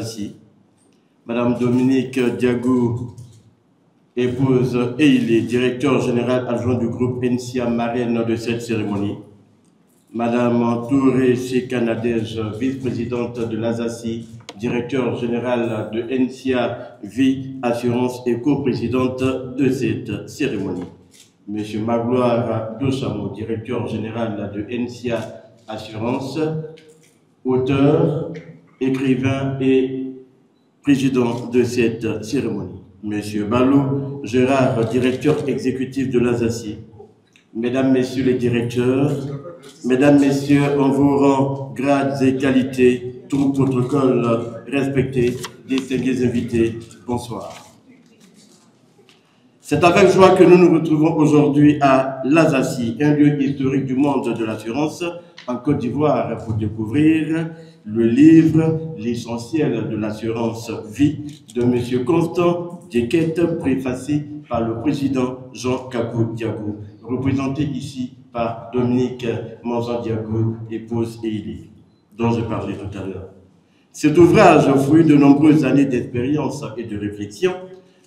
l'Azassi, Madame Dominique Diagou, épouse et il est directeur général adjoint du groupe NCA marraine de cette cérémonie, Madame Touré Chekanadej, vice-présidente de l'Azassi, directeur général de NCA Vie Assurance et coprésidente de cette cérémonie, Monsieur Magloire Dossamo, directeur général de NCA Assurance, auteur, écrivain et président de cette cérémonie. Monsieur Balou Gérard, directeur exécutif de l'Azassi. Mesdames, Messieurs les directeurs, Mesdames, Messieurs, on vous rend grades et qualités, tout protocole respecté, distingués invités, bonsoir. C'est avec joie que nous nous retrouvons aujourd'hui à l'Azassi, un lieu historique du monde de l'assurance en Côte d'Ivoire pour découvrir le livre L'essentiel de l'assurance vie de M. Constant Djeket, préfacé par le président Jean Kakou Diagou, représenté ici par Dominique Manzan Diagou, épouse et Élie, dont je parlais tout à l'heure. Cet ouvrage, fruit de nombreuses années d'expérience et de réflexion,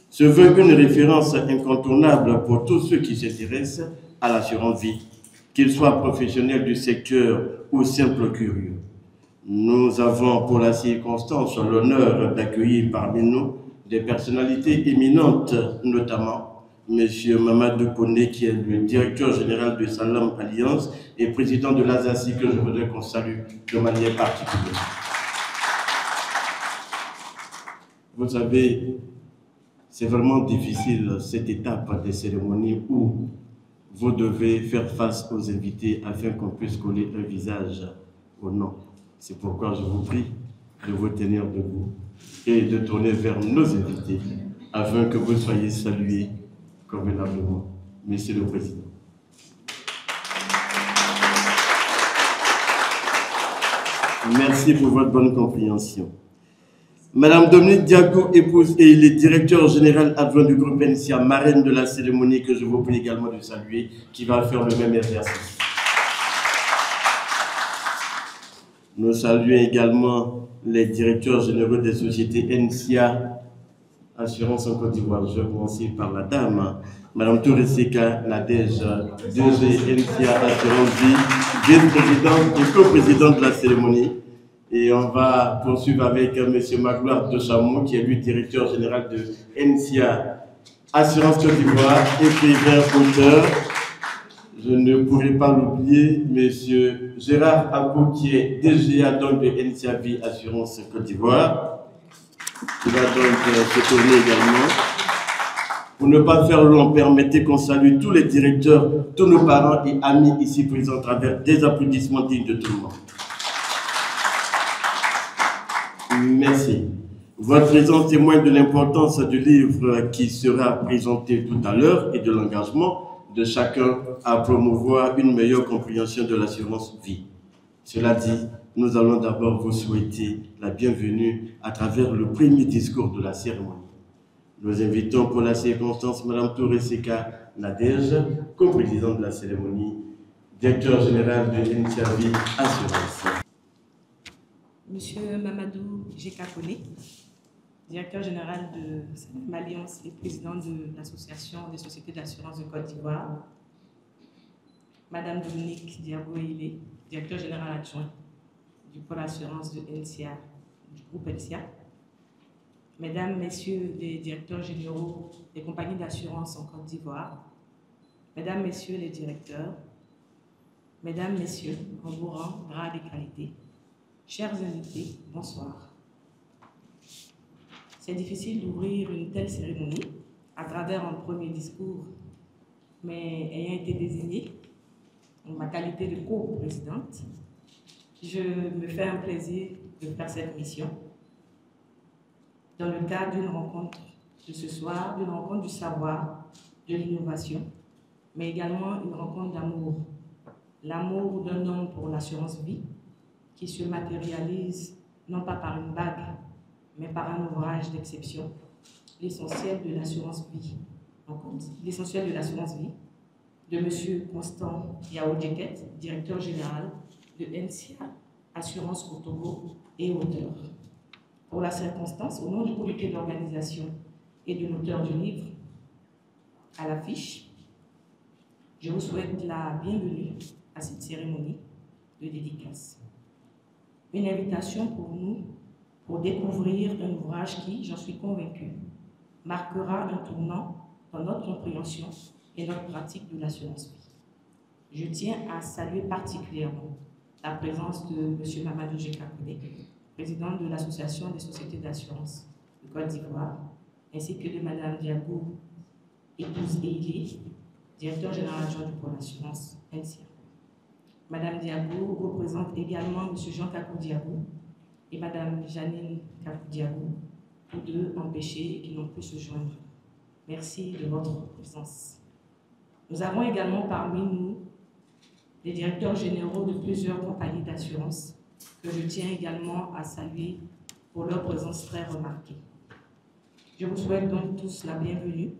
se veut une référence incontournable pour tous ceux qui s'intéressent à l'assurance vie, qu'ils soient professionnels du secteur ou simples curieux. Nous avons pour la circonstance l'honneur d'accueillir parmi nous des personnalités éminentes, notamment M. Mamadou Koné, qui est le directeur général de Salam Alliance et président de l'Azassi, que je voudrais qu'on salue de manière particulière. Vous savez, c'est vraiment difficile cette étape des cérémonies où vous devez faire face aux invités afin qu'on puisse coller un visage au nom. C'est pourquoi je vous prie de vous tenir debout et de tourner vers nos invités afin que vous soyez salués convenablement. Monsieur le Président. Merci pour votre bonne compréhension. Madame Dominique Diagou, épouse et il est directeur général adjoint du groupe NCA, marraine de la cérémonie, que je vous prie également de saluer, qui va faire le même exercice. Nous saluons également les directeurs généraux des sociétés NCA Assurance en Côte d'Ivoire. Je vais commencer par la dame, Madame Touré Chekanadej, DG NCA Assurance Vie, vice-présidente et coprésidente de la cérémonie. Et on va poursuivre avec M. Magloire Dossamo, qui est lui directeur général de NCA Assurance Côte d'Ivoire, écrivain, auteur. Je ne pourrai pas l'oublier, M. Gérard Akou, qui est DGA donc de NCA Vie Assurance Côte d'Ivoire. Il va donc se tourner également. Pour ne pas faire long, permettez qu'on salue tous les directeurs, tous nos parents et amis ici présents à travers des applaudissements dignes de tout le monde. Merci. Votre présence témoigne de l'importance du livre qui sera présenté tout à l'heure et de l'engagement de chacun à promouvoir une meilleure compréhension de l'assurance vie. Cela dit, nous allons d'abord vous souhaiter la bienvenue à travers le premier discours de la cérémonie. Nous invitons pour la circonstance Mme Touré Chekanadej, coprésidente de la cérémonie, directeur général de NCA Vie Assurance. Monsieur Mamadou Koné, directeur général de Salam Alliance et président de l'Association des sociétés d'assurance de Côte d'Ivoire. Madame Dominique Diagou, directeur général adjoint du pôle assurance de NCA, du groupe NCA. Mesdames, Messieurs les directeurs généraux des compagnies d'assurance en Côte d'Ivoire. Mesdames, Messieurs les directeurs. Mesdames, Messieurs, en vous rang, grade et qualité. Chers invités, bonsoir. C'est difficile d'ouvrir une telle cérémonie à travers un premier discours, mais ayant été désignée en ma qualité de co-présidente, je me fais un plaisir de faire cette mission dans le cadre d'une rencontre de ce soir, d'une rencontre du savoir, de l'innovation, mais également une rencontre d'amour. L'amour d'un homme pour l'assurance vie, qui se matérialise non pas par une bague, mais par un ouvrage d'exception, l'essentiel de l'assurance vie. L'essentiel de l'assurance vie, de M. Constant Djeket, directeur général de NCA Assurance au Togo et auteur. Pour la circonstance, au nom du comité d'organisation et de l'auteur du livre à l'affiche, je vous souhaite la bienvenue à cette cérémonie de dédicace. Une invitation pour nous pour découvrir un ouvrage qui, j'en suis convaincue, marquera un tournant dans notre compréhension et notre pratique de l'assurance vie. Je tiens à saluer particulièrement la présence de M. Mamadou Jekakoude, président de l'Association des sociétés d'assurance de Côte d'Ivoire, ainsi que de Mme Diago épouse Eilé, directeur général adjoint du pôle assurance NCA. Mme Diago représente également M. Jean Kakou Diago et Mme Janine Kakou Diago, tous deux empêchés et qui n'ont pu se joindre. Merci de votre présence. Nous avons également parmi nous les directeurs généraux de plusieurs compagnies d'assurance que je tiens également à saluer pour leur présence très remarquée. Je vous souhaite donc tous la bienvenue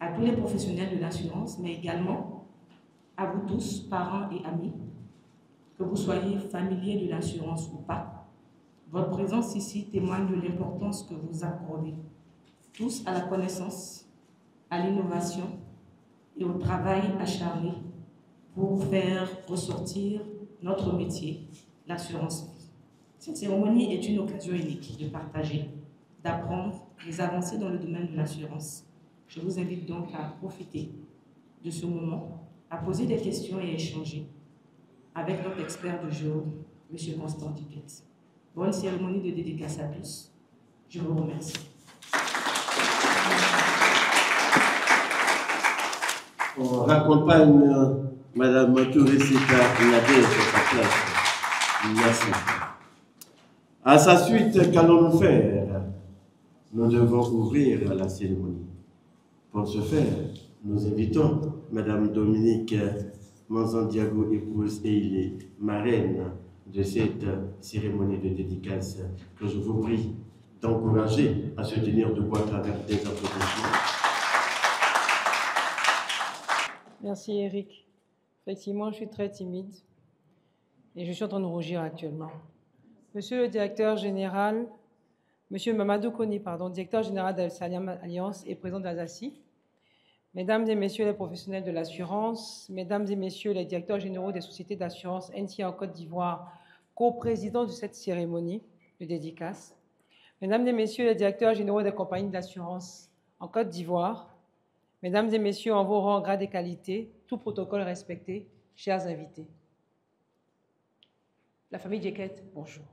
à tous les professionnels de l'assurance, mais également à vous tous, parents et amis, que vous soyez familiers de l'assurance ou pas. Votre présence ici témoigne de l'importance que vous accordez tous à la connaissance, à l'innovation et au travail acharné pour faire ressortir notre métier, l'assurance vie. Cette cérémonie est une occasion unique de partager, d'apprendre les avancées dans le domaine de l'assurance. Je vous invite donc à profiter de ce moment, à poser des questions et à échanger avec notre expert du jour, M. Constant Duquette. Bonne cérémonie de dédicace à tous. Je vous remercie. On raccompagne Mme Touré Sita Nadé sur sa place. Merci. À sa suite, qu'allons-nous faire? Nous devons ouvrir la cérémonie. Pour ce faire, nous invitons Mme Dominique Manzan-Diago, épouse Eilé, marraine de cette cérémonie de dédicace, que je vous prie d'encourager à se tenir debout à travers des applaudissements. Merci Eric. Effectivement, je suis très timide et je suis en train de rougir actuellement. Monsieur le directeur général, Monsieur Mamadou Koni, directeur général de l'Alliance Alliance et président de l'ASACI, Mesdames et Messieurs les professionnels de l'assurance, Mesdames et Messieurs les directeurs généraux des sociétés d'assurance NCA en Côte d'Ivoire, co-présidents de cette cérémonie de dédicace, Mesdames et Messieurs les directeurs généraux des compagnies d'assurance en Côte d'Ivoire, Mesdames et Messieurs en vos rangs, grades et qualités, tout protocole respecté, chers invités. La famille Djeket, bonjour.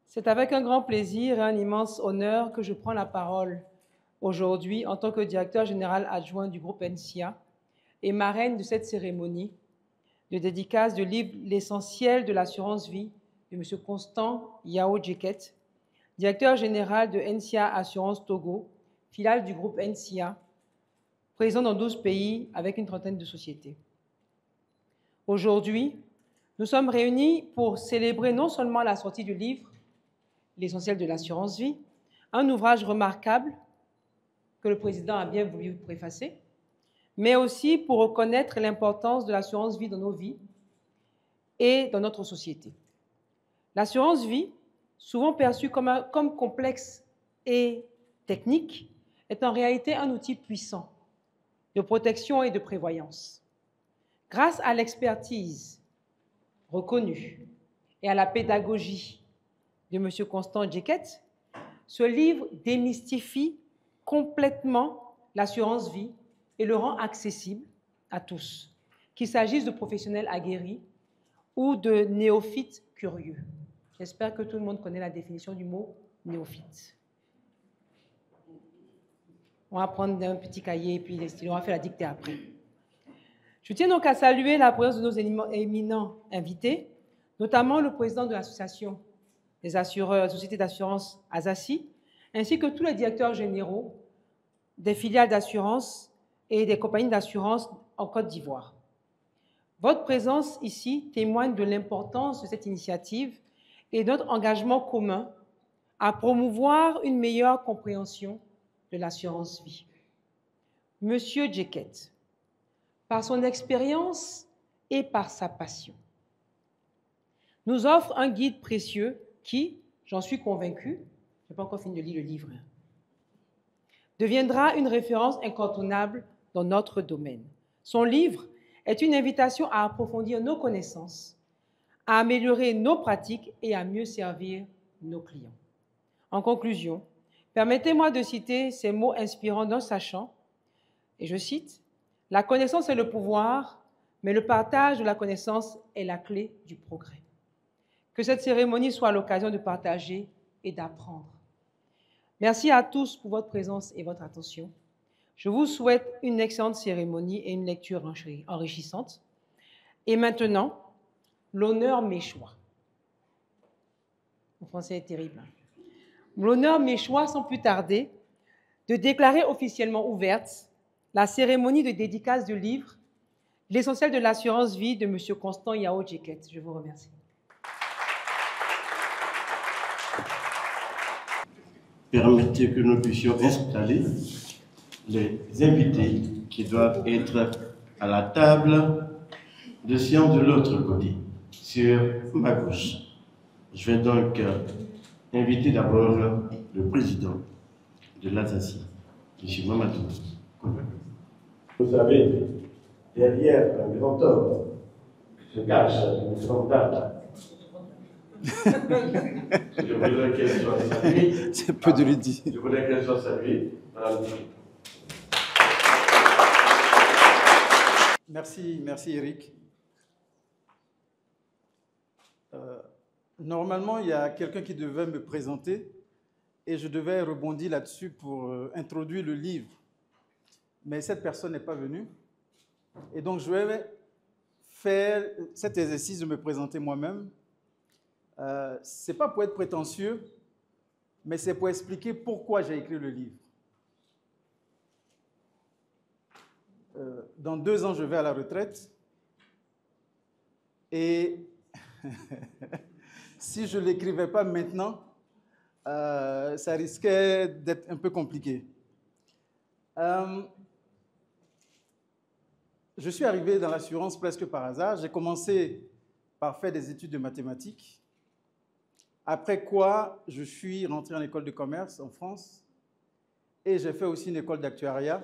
C'est avec un grand plaisir et un immense honneur que je prends la parole aujourd'hui en tant que directeur général adjoint du groupe NCA et marraine de cette cérémonie de dédicace du livre L'essentiel de l'assurance vie de M. Constant Yao Djeket, directeur général de NCA Assurance Togo, filiale du groupe NCA, présent dans 12 pays avec une trentaine de sociétés. Aujourd'hui, nous sommes réunis pour célébrer non seulement la sortie du livre L'essentiel de l'assurance vie, un ouvrage remarquable que le président a bien voulu préfacer, mais aussi pour reconnaître l'importance de l'assurance vie dans nos vies et dans notre société. L'assurance vie, souvent perçue comme complexe et technique, est en réalité un outil puissant de protection et de prévoyance. Grâce à l'expertise reconnue et à la pédagogie de M. Constant Djeket, ce livre démystifie complètement l'assurance vie et le rend accessible à tous, qu'il s'agisse de professionnels aguerris ou de néophytes curieux. J'espère que tout le monde connaît la définition du mot néophyte. On va prendre un petit cahier et puis on va faire la dictée après. Je tiens donc à saluer la présence de nos éminents invités, notamment le président de l'association des assureurs, sociétés d'assurance ASACI, ainsi que tous les directeurs généraux des filiales d'assurance et des compagnies d'assurance en Côte d'Ivoire. Votre présence ici témoigne de l'importance de cette initiative et de notre engagement commun à promouvoir une meilleure compréhension de l'assurance vie. Monsieur Djeket, par son expérience et par sa passion, nous offre un guide précieux qui, j'en suis convaincue, je n'ai pas encore fini de lire le livre, deviendra une référence incontournable dans notre domaine. Son livre est une invitation à approfondir nos connaissances, à améliorer nos pratiques et à mieux servir nos clients. En conclusion, permettez-moi de citer ces mots inspirants d'un sachant, et je cite, « La connaissance est le pouvoir, mais le partage de la connaissance est la clé du progrès. » Que cette cérémonie soit l'occasion de partager et d'apprendre. Merci à tous pour votre présence et votre attention. Je vous souhaite une excellente cérémonie et une lecture enrichissante. Et maintenant, l'honneur m'échoit. Mon français est terrible. L'honneur m'échoit sans plus tarder de déclarer officiellement ouverte la cérémonie de dédicace du livre « L'essentiel de l'assurance vie » de M. Constant Yao Djeket. Je vous remercie. Permettez que nous puissions installer les invités qui doivent être à la table de science de l'autre côté, sur ma gauche. Je vais donc inviter d'abord le président de l'Alsacie, M. Mamadou. Vous savez, derrière un grand homme se cache une grande dame. Je voudrais qu'elle soit saluée. C'est peu de lui dire. Je voudrais qu'elle soit saluée. Merci Eric. Normalement, il y a quelqu'un qui devait me présenter et je devais rebondir là-dessus pour introduire le livre. Mais cette personne n'est pas venue. Et donc, je vais faire cet exercice de me présenter moi-même. Ce n'est pas pour être prétentieux, mais c'est pour expliquer pourquoi j'ai écrit le livre. Dans 2 ans, je vais à la retraite. Et si je ne l'écrivais pas maintenant, ça risquait d'être un peu compliqué. Je suis arrivé dans l'assurance presque par hasard. J'ai commencé par faire des études de mathématiques. Après quoi, je suis rentré en école de commerce en France et j'ai fait aussi une école d'actuariat.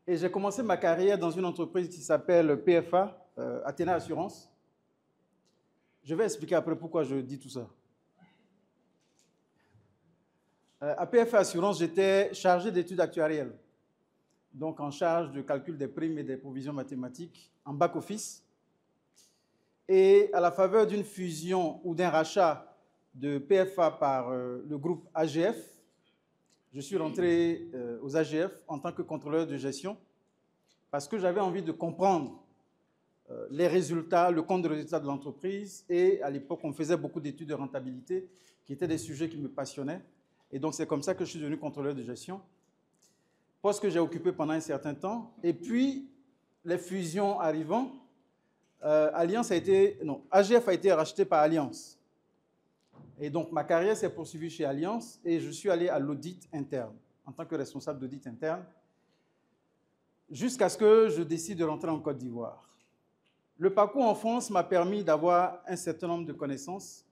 Et j'ai commencé ma carrière dans une entreprise qui s'appelle PFA, Athéna Assurance. Je vais expliquer après pourquoi je dis tout ça. À PFA Assurance, j'étais chargé d'études actuarielles, donc en charge du calcul des primes et des provisions mathématiques en back-office. Et à la faveur d'une fusion ou d'un rachat de PFA par le groupe AGF, je suis rentré aux AGF en tant que contrôleur de gestion parce que j'avais envie de comprendre les résultats, le compte de résultats de l'entreprise. Et à l'époque, on faisait beaucoup d'études de rentabilité qui étaient des sujets qui me passionnaient. Et donc, c'est comme ça que je suis devenu contrôleur de gestion, poste que j'ai occupé pendant un certain temps. Et puis, les fusions arrivant, AGF a été racheté par Allianz. Et donc, ma carrière s'est poursuivie chez Allianz et je suis allé à l'audit interne, en tant que responsable d'audit interne, jusqu'à ce que je décide de rentrer en Côte d'Ivoire. Le parcours en France m'a permis d'avoir un certain nombre de connaissances,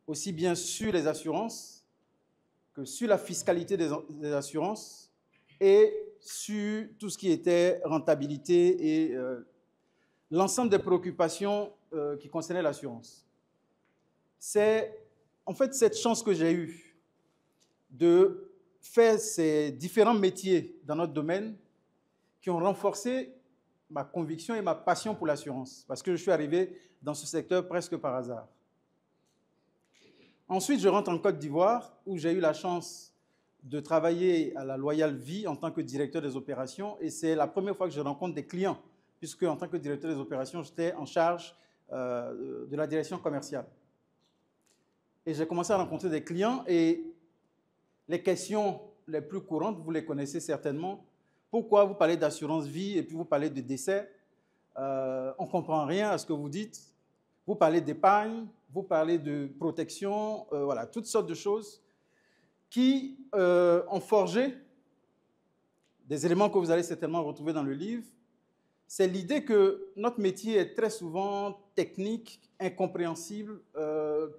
aussi bien sur les assurances que sur la fiscalité des assurances et sur tout ce qui était rentabilité et l'ensemble des préoccupations qui concernaient l'assurance. C'est en fait cette chance que j'ai eue de faire ces différents métiers dans notre domaine qui ont renforcé ma conviction et ma passion pour l'assurance, parce que je suis arrivé dans ce secteur presque par hasard. Ensuite, je rentre en Côte d'Ivoire, où j'ai eu la chance de travailler à la Loyal Vie en tant que directeur des opérations, et c'est la première fois que je rencontre des clients, puisque en tant que directeur des opérations, j'étais en charge de la direction commerciale. Et j'ai commencé à rencontrer des clients, et les questions les plus courantes, vous les connaissez certainement. Pourquoi vous parlez d'assurance vie et puis vous parlez de décès? On ne comprend rien à ce que vous dites. Vous parlez d'épargne, vous parlez de protection, voilà, toutes sortes de choses qui ont forgé des éléments que vous allez certainement retrouver dans le livre, c'est l'idée que notre métier est très souvent technique, incompréhensible,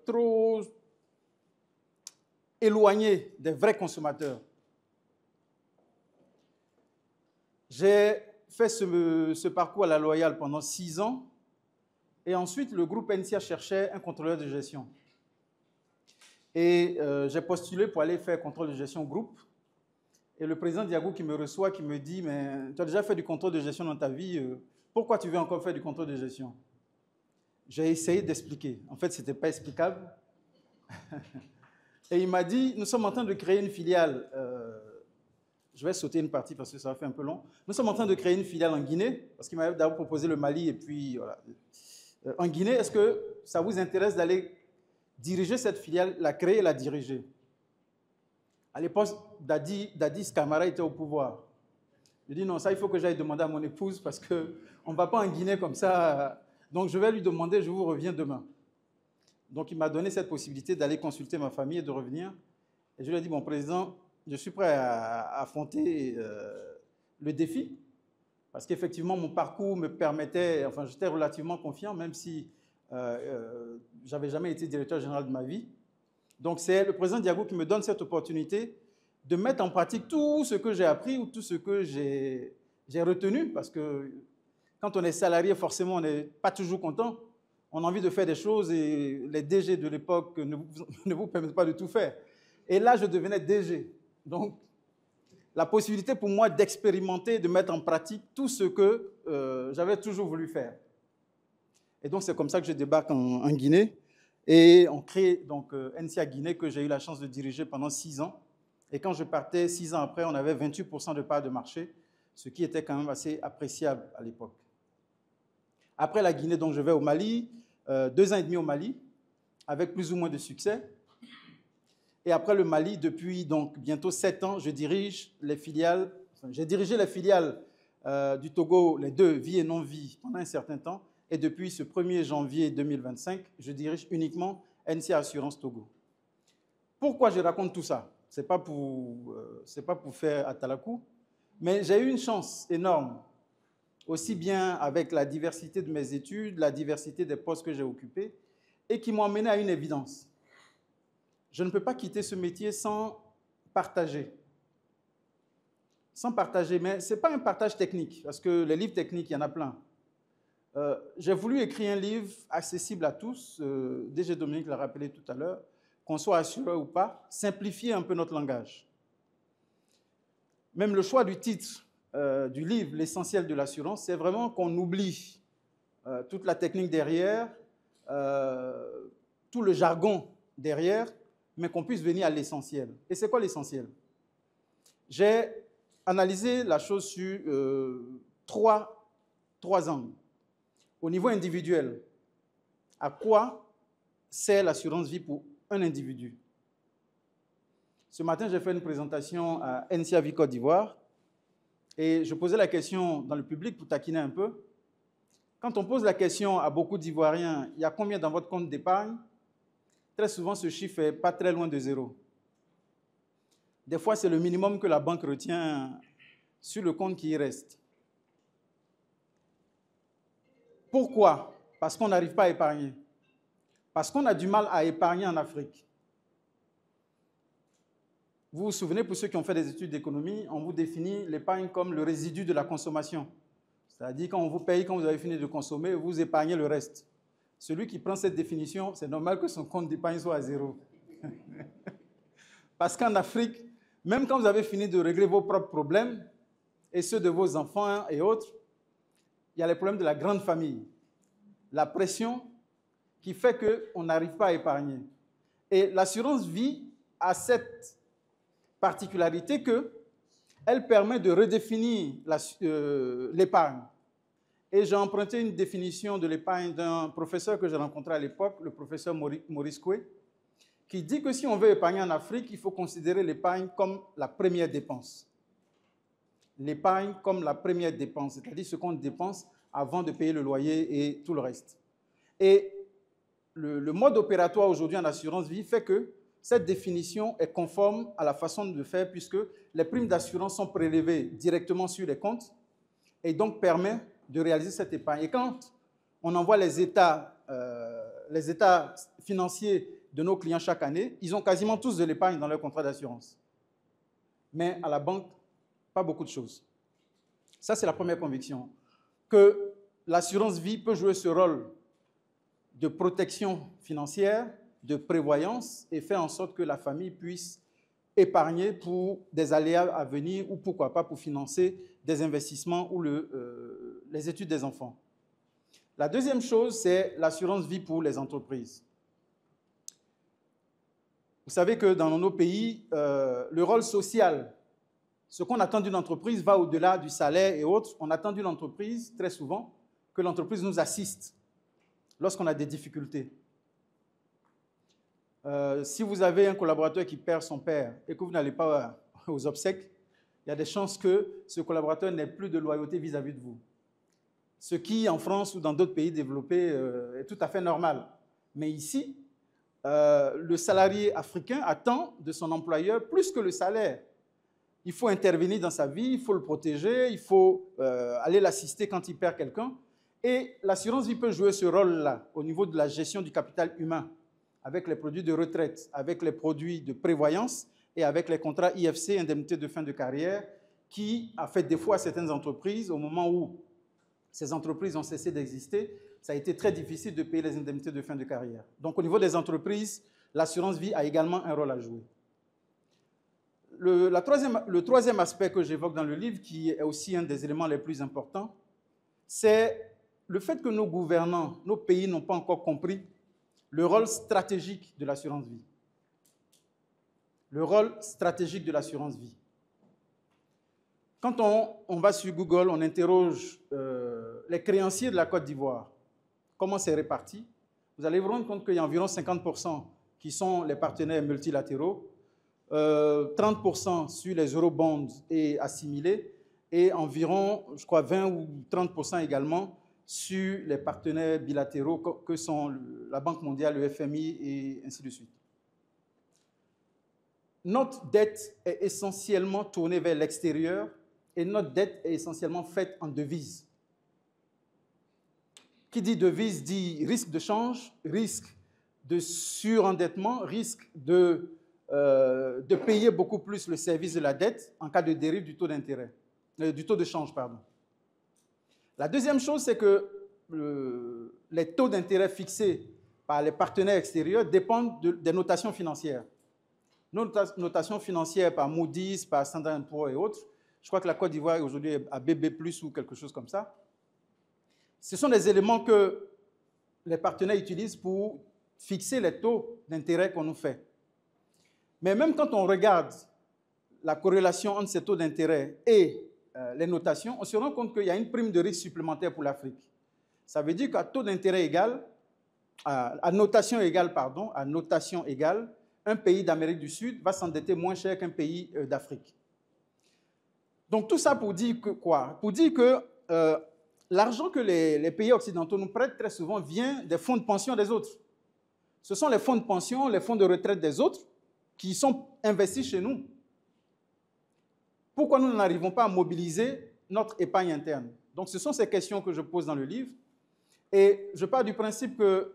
trop éloigné des vrais consommateurs. J'ai fait ce parcours à la Loyale pendant 6 ans et ensuite le groupe NCA cherchait un contrôleur de gestion. Et j'ai postulé pour aller faire contrôle de gestion groupe. Et le président Diago qui me reçoit, qui me dit « Mais tu as déjà fait du contrôle de gestion dans ta vie, pourquoi tu veux encore faire du contrôle de gestion ?» J'ai essayé d'expliquer. En fait, ce n'était pas explicable. Et il m'a dit « Nous sommes en train de créer une filiale. Je vais sauter une partie parce que ça va faire un peu long. Nous sommes en train de créer une filiale en Guinée, parce qu'il m'avait d'abord proposé le Mali et puis voilà. En Guinée, est-ce que ça vous intéresse d'aller diriger cette filiale, la créer et la diriger? À l'époque, Dadis Camara était au pouvoir. Je dis non, ça il faut que j'aille demander à mon épouse parce qu'on ne va pas en Guinée comme ça. Donc je vais lui demander, je vous reviens demain. Donc il m'a donné cette possibilité d'aller consulter ma famille et de revenir. Et je lui ai dit, bon président, je suis prêt à affronter le défi parce qu'effectivement mon parcours me permettait, enfin j'étais relativement confiant même si je n'avais jamais été directeur général de ma vie. Donc c'est le président Diago qui me donne cette opportunité de mettre en pratique tout ce que j'ai appris ou tout ce que j'ai retenu parce que quand on est salarié, forcément on n'est pas toujours content. On a envie de faire des choses et les DG de l'époque ne vous permettent pas de tout faire. Et là, je devenais DG. Donc, la possibilité pour moi d'expérimenter, de mettre en pratique tout ce que j'avais toujours voulu faire. Et donc, c'est comme ça que je débarque en Guinée. Et on crée donc NCA Guinée que j'ai eu la chance de diriger pendant 6 ans. Et quand je partais, 6 ans après, on avait 28% de part de marché, ce qui était quand même assez appréciable à l'époque. Après la Guinée, donc, je vais au Mali, 2 ans et demi au Mali, avec plus ou moins de succès. Et après le Mali, depuis donc bientôt 7 ans, je dirige les filiales. Enfin, j'ai dirigé les filiales du Togo, les 2, vie et non-vie, pendant un certain temps. Et depuis ce 1er janvier 2025, je dirige uniquement NCA Assurance Togo. Pourquoi je raconte tout ça? Ce n'est pas pour faire atalakou, mais j'ai eu une chance énorme, aussi bien avec la diversité de mes études, la diversité des postes que j'ai occupés, et qui m'ont amené à une évidence. Je ne peux pas quitter ce métier sans partager. Sans partager, mais ce n'est pas un partage technique, parce que les livres techniques, il y en a plein. J'ai voulu écrire un livre accessible à tous, DG Dominique l'a rappelé tout à l'heure, qu'on soit assureur ou pas, simplifier un peu notre langage. Même le choix du titre du livre, L'essentiel de l'assurance, c'est vraiment qu'on oublie toute la technique derrière, tout le jargon derrière, mais qu'on puisse venir à l'essentiel. Et c'est quoi l'essentiel? J'ai analysé la chose sur trois angles. Au niveau individuel, à quoi sert l'assurance vie pour un individu? Ce matin, j'ai fait une présentation à NCA Vie Côte d'Ivoire et je posais la question dans le public pour taquiner un peu. Quand on pose la question à beaucoup d'Ivoiriens, il y a combien dans votre compte d'épargne? Très souvent, ce chiffre n'est pas très loin de 0. Des fois, c'est le minimum que la banque retient sur le compte qui y reste. Pourquoi? Parce qu'on n'arrive pas à épargner. Parce qu'on a du mal à épargner en Afrique. Vous vous souvenez, pour ceux qui ont fait des études d'économie, on vous définit l'épargne comme le résidu de la consommation. C'est-à-dire quand on vous paye, quand vous avez fini de consommer, vous épargnez le reste. Celui qui prend cette définition, c'est normal que son compte d'épargne soit à 0. Parce qu'en Afrique, même quand vous avez fini de régler vos propres problèmes et ceux de vos enfants et autres, il y a les problèmes de la grande famille. La pression qui fait qu'on n'arrive pas à épargner. Et l'assurance vie a cette particularité qu'elle permet de redéfinir l'épargne. Et j'ai emprunté une définition de l'épargne d'un professeur que j'ai rencontré à l'époque, le professeur Maurice Koué, qui dit que si on veut épargner en Afrique, il faut considérer l'épargne comme la première dépense. L'épargne comme la première dépense, c'est-à-dire ce qu'on dépense avant de payer le loyer et tout le reste. Et le mode opératoire aujourd'hui en assurance vie fait que cette définition est conforme à la façon de faire puisque les primes d'assurance sont prélevées directement sur les comptes et donc permet de réaliser cette épargne. Et quand on envoie les états financiers de nos clients chaque année, ils ont quasiment tous de l'épargne dans leur contrat d'assurance. Mais à la banque, pas beaucoup de choses. Ça, c'est la première conviction. Que l'assurance vie peut jouer ce rôle de protection financière, de prévoyance et faire en sorte que la famille puisse épargner pour des aléas à venir ou pourquoi pas pour financer des investissements ou les études des enfants. La deuxième chose, c'est l'assurance vie pour les entreprises. Vous savez que dans nos pays, le rôle social, ce qu'on attend d'une entreprise va au-delà du salaire et autres. On attend d'une entreprise, très souvent, que l'entreprise nous assiste lorsqu'on a des difficultés. Si vous avez un collaborateur qui perd son père et que vous n'allez pas aux obsèques, il y a des chances que ce collaborateur n'ait plus de loyauté vis-à-vis de vous. Ce qui, en France ou dans d'autres pays développés, est tout à fait normal. Mais ici, le salarié africain attend de son employeur plus que le salaire. Il faut intervenir dans sa vie, il faut le protéger, il faut aller l'assister quand il perd quelqu'un. Et l'assurance vie peut jouer ce rôle-là au niveau de la gestion du capital humain, avec les produits de retraite, avec les produits de prévoyance et avec les contrats IFC, indemnité de fin de carrière, qui a fait défaut à certaines entreprises au moment où ces entreprises ont cessé d'exister. Ça a été très difficile de payer les indemnités de fin de carrière. Donc, au niveau des entreprises, l'assurance vie a également un rôle à jouer. Le troisième aspect que j'évoque dans le livre, qui est aussi un des éléments les plus importants, c'est le fait que nos gouvernants, nos pays n'ont pas encore compris le rôle stratégique de l'assurance vie. Le rôle stratégique de l'assurance vie. Quand on va sur Google, on interroge les créanciers de la Côte d'Ivoire, comment c'est réparti, vous allez vous rendre compte qu'il y a environ 50% qui sont les partenaires multilatéraux, 30% sur les eurobonds et assimilés, et environ, je crois, 20 ou 30% également sur les partenaires bilatéraux que sont la Banque mondiale, le FMI et ainsi de suite. Notre dette est essentiellement tournée vers l'extérieur et notre dette est essentiellement faite en devises. Qui dit devise dit risque de change, risque de surendettement, risque de payer beaucoup plus le service de la dette en cas de dérive du taux d'intérêt, du taux de change, pardon. La deuxième chose, c'est que les taux d'intérêt fixés par les partenaires extérieurs dépendent des notations financières. Nos notations financières par Moody's, par Standard & Poor's et autres, je crois que la Côte d'Ivoire est aujourd'hui à BB+, ou quelque chose comme ça. Ce sont des éléments que les partenaires utilisent pour fixer les taux d'intérêt qu'on nous fait. Mais même quand on regarde la corrélation entre ces taux d'intérêt et les notations, on se rend compte qu'il y a une prime de risque supplémentaire pour l'Afrique. Ça veut dire qu'à taux d'intérêt égal, à notation égale, un pays d'Amérique du Sud va s'endetter moins cher qu'un pays d'Afrique. Donc tout ça pour dire que quoi? Pour dire que l'argent que les pays occidentaux nous prêtent très souvent vient des fonds de pension des autres. Ce sont les fonds de pension, les fonds de retraite des autres qui sont investis chez nous. Pourquoi nous n'arrivons pas à mobiliser notre épargne interne? Donc ce sont ces questions que je pose dans le livre. Et je pars du principe que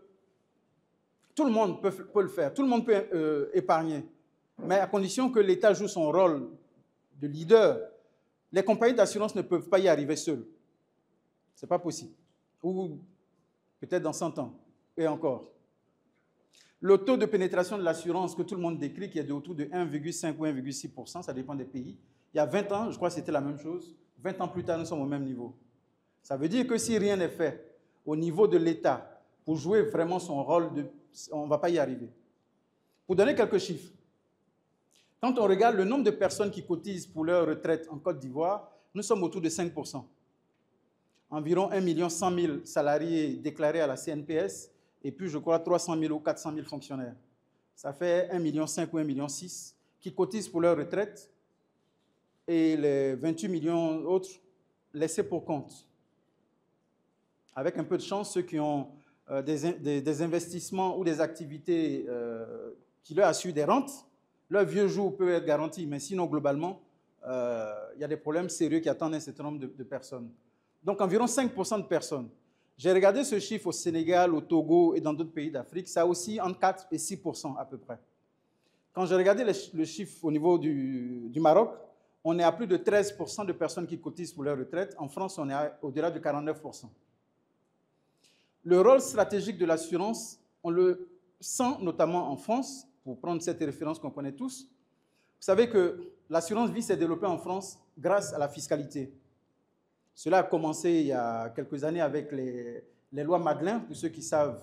tout le monde peut le faire, tout le monde peut épargner, mais à condition que l'État joue son rôle de leader. Les compagnies d'assurance ne peuvent pas y arriver seules. Ce n'est pas possible. Ou peut-être dans 100 ans, et encore. Le taux de pénétration de l'assurance que tout le monde décrit, qui est de autour de 1,5 ou 1,6%, ça dépend des pays. Il y a 20 ans, je crois que c'était la même chose. 20 ans plus tard, nous sommes au même niveau. Ça veut dire que si rien n'est fait au niveau de l'État pour jouer vraiment son rôle, on ne va pas y arriver. Pour donner quelques chiffres, quand on regarde le nombre de personnes qui cotisent pour leur retraite en Côte d'Ivoire, nous sommes autour de 5%. Environ 1 100 000 salariés déclarés à la CNPS et puis, je crois, 300 000 ou 400 000 fonctionnaires. Ça fait 1,5 million ou 1,6 million qui cotisent pour leur retraite et les 28 millions autres laissés pour compte. Avec un peu de chance, ceux qui ont des investissements ou des activités qui leur assurent des rentes, leur vieux jour peut être garanti, mais sinon, globalement, il y a des problèmes sérieux qui attendent un certain nombre de personnes. Donc environ 5% de personnes. J'ai regardé ce chiffre au Sénégal, au Togo et dans d'autres pays d'Afrique, ça aussi entre 4 et 6% à peu près. Quand j'ai regardé le chiffre au niveau du Maroc, on est à plus de 13% de personnes qui cotisent pour leur retraite. En France, on est au-delà de 49%. Le rôle stratégique de l'assurance, on le sent notamment en France, pour prendre cette référence qu'on connaît tous. Vous savez que l'assurance vie s'est développée en France grâce à la fiscalité. Cela a commencé il y a quelques années avec les lois Madelin, pour ceux qui savent,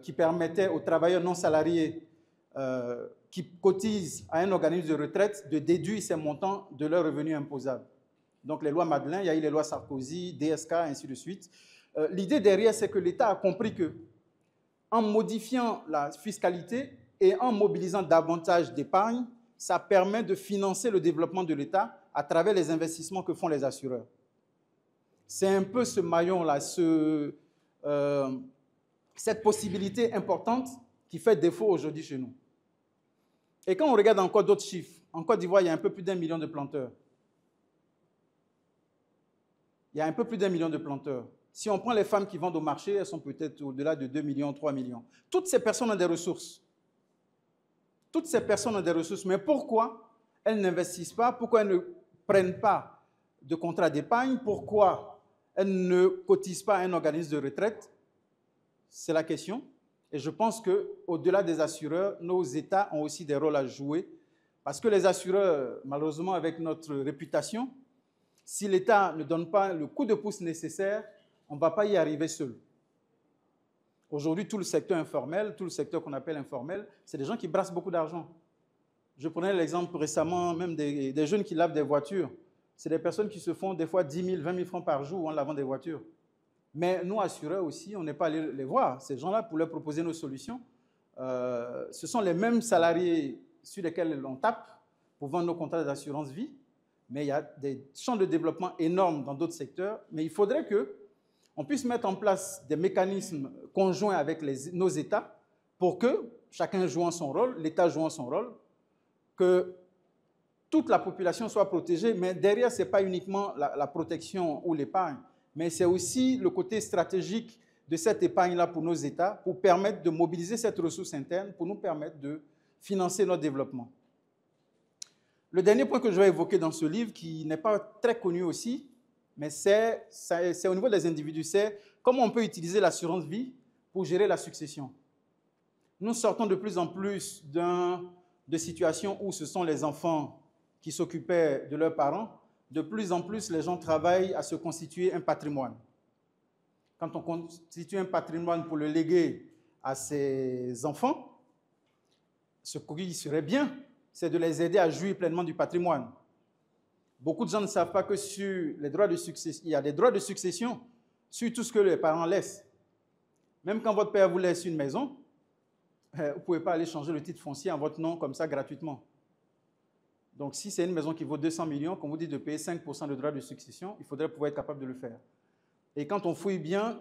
qui permettaient aux travailleurs non salariés qui cotisent à un organisme de retraite de déduire ces montants de leurs revenus imposables. Donc les lois Madelin, il y a eu les lois Sarkozy, DSK, ainsi de suite. L'idée derrière, c'est que l'État a compris que en modifiant la fiscalité et en mobilisant davantage d'épargne, ça permet de financer le développement de l'État à travers les investissements que font les assureurs. C'est un peu ce maillon-là, cette possibilité importante qui fait défaut aujourd'hui chez nous. Et quand on regarde encore d'autres chiffres, en Côte d'Ivoire, il y a un peu plus d'1 million de planteurs. Il y a un peu plus d'1 million de planteurs. Si on prend les femmes qui vendent au marché, elles sont peut-être au-delà de 2 millions, 3 millions. Toutes ces personnes ont des ressources. Toutes ces personnes ont des ressources. Mais pourquoi elles n'investissent pas? Pourquoi elles ne prennent pas de contrat d'épargne? Pourquoi elles ne cotisent pas à un organisme de retraite? C'est la question. Et je pense qu'au-delà des assureurs, nos États ont aussi des rôles à jouer. Parce que les assureurs, malheureusement, avec notre réputation, si l'État ne donne pas le coup de pouce nécessaire, on ne va pas y arriver seul. Aujourd'hui, tout le secteur informel, tout le secteur qu'on appelle informel, c'est des gens qui brassent beaucoup d'argent. Je prenais l'exemple récemment même des jeunes qui lavent des voitures. C'est des personnes qui se font des fois 10 000, 20 000 francs par jour en lavant des voitures. Mais nous, assureurs aussi, on n'est pas allé les voir. Ces gens-là, pour leur proposer nos solutions, ce sont les mêmes salariés sur lesquels on tape pour vendre nos contrats d'assurance vie. Mais il y a des champs de développement énormes dans d'autres secteurs. Mais il faudrait qu'on puisse mettre en place des mécanismes conjoints avec nos États pour que chacun jouant son rôle, l'État jouant son rôle, que toute la population soit protégée. Mais derrière, ce n'est pas uniquement la protection ou l'épargne, mais c'est aussi le côté stratégique de cette épargne-là pour nos États, pour permettre de mobiliser cette ressource interne, pour nous permettre de financer notre développement. Le dernier point que je vais évoquer dans ce livre, qui n'est pas très connu aussi, mais c'est au niveau des individus, c'est comment on peut utiliser l'assurance vie pour gérer la succession. Nous sortons de plus en plus de situations où ce sont les enfants qui s'occupaient de leurs parents. De plus en plus, les gens travaillent à se constituer un patrimoine. Quand on constitue un patrimoine pour le léguer à ses enfants, ce qui serait bien, c'est de les aider à jouir pleinement du patrimoine. Beaucoup de gens ne savent pas que sur les droits de succession, il y a des droits de succession sur tout ce que les parents laissent. Même quand votre père vous laisse une maison, vous ne pouvez pas aller changer le titre foncier en votre nom comme ça gratuitement. Donc, si c'est une maison qui vaut 200 millions, qu'on vous dit de payer 5% de droits de succession, il faudrait pouvoir être capable de le faire. Et quand on fouille bien,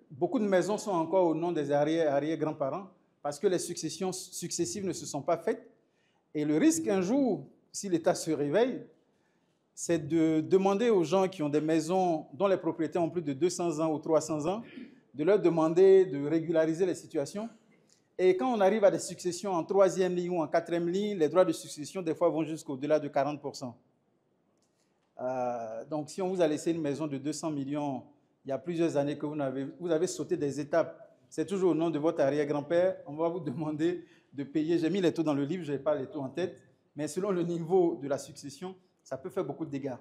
beaucoup de maisons sont encore au nom des arrière-grands-parents parce que les successions successives ne se sont pas faites. Et le risque un jour, si l'État se réveille, c'est de demander aux gens qui ont des maisons dont les propriétaires ont plus de 200 ans ou 300 ans, de leur demander de régulariser les situations. Et quand on arrive à des successions en 3e ligne ou en 4e ligne, les droits de succession, des fois, vont jusqu'au-delà de 40%. Donc, si on vous a laissé une maison de 200 millions il y a plusieurs années que vous avez sauté des étapes, c'est toujours au nom de votre arrière-grand-père, on va vous demander de payer. J'ai mis les taux dans le livre, je n'ai pas les taux en tête, mais selon le niveau de la succession, ça peut faire beaucoup de dégâts.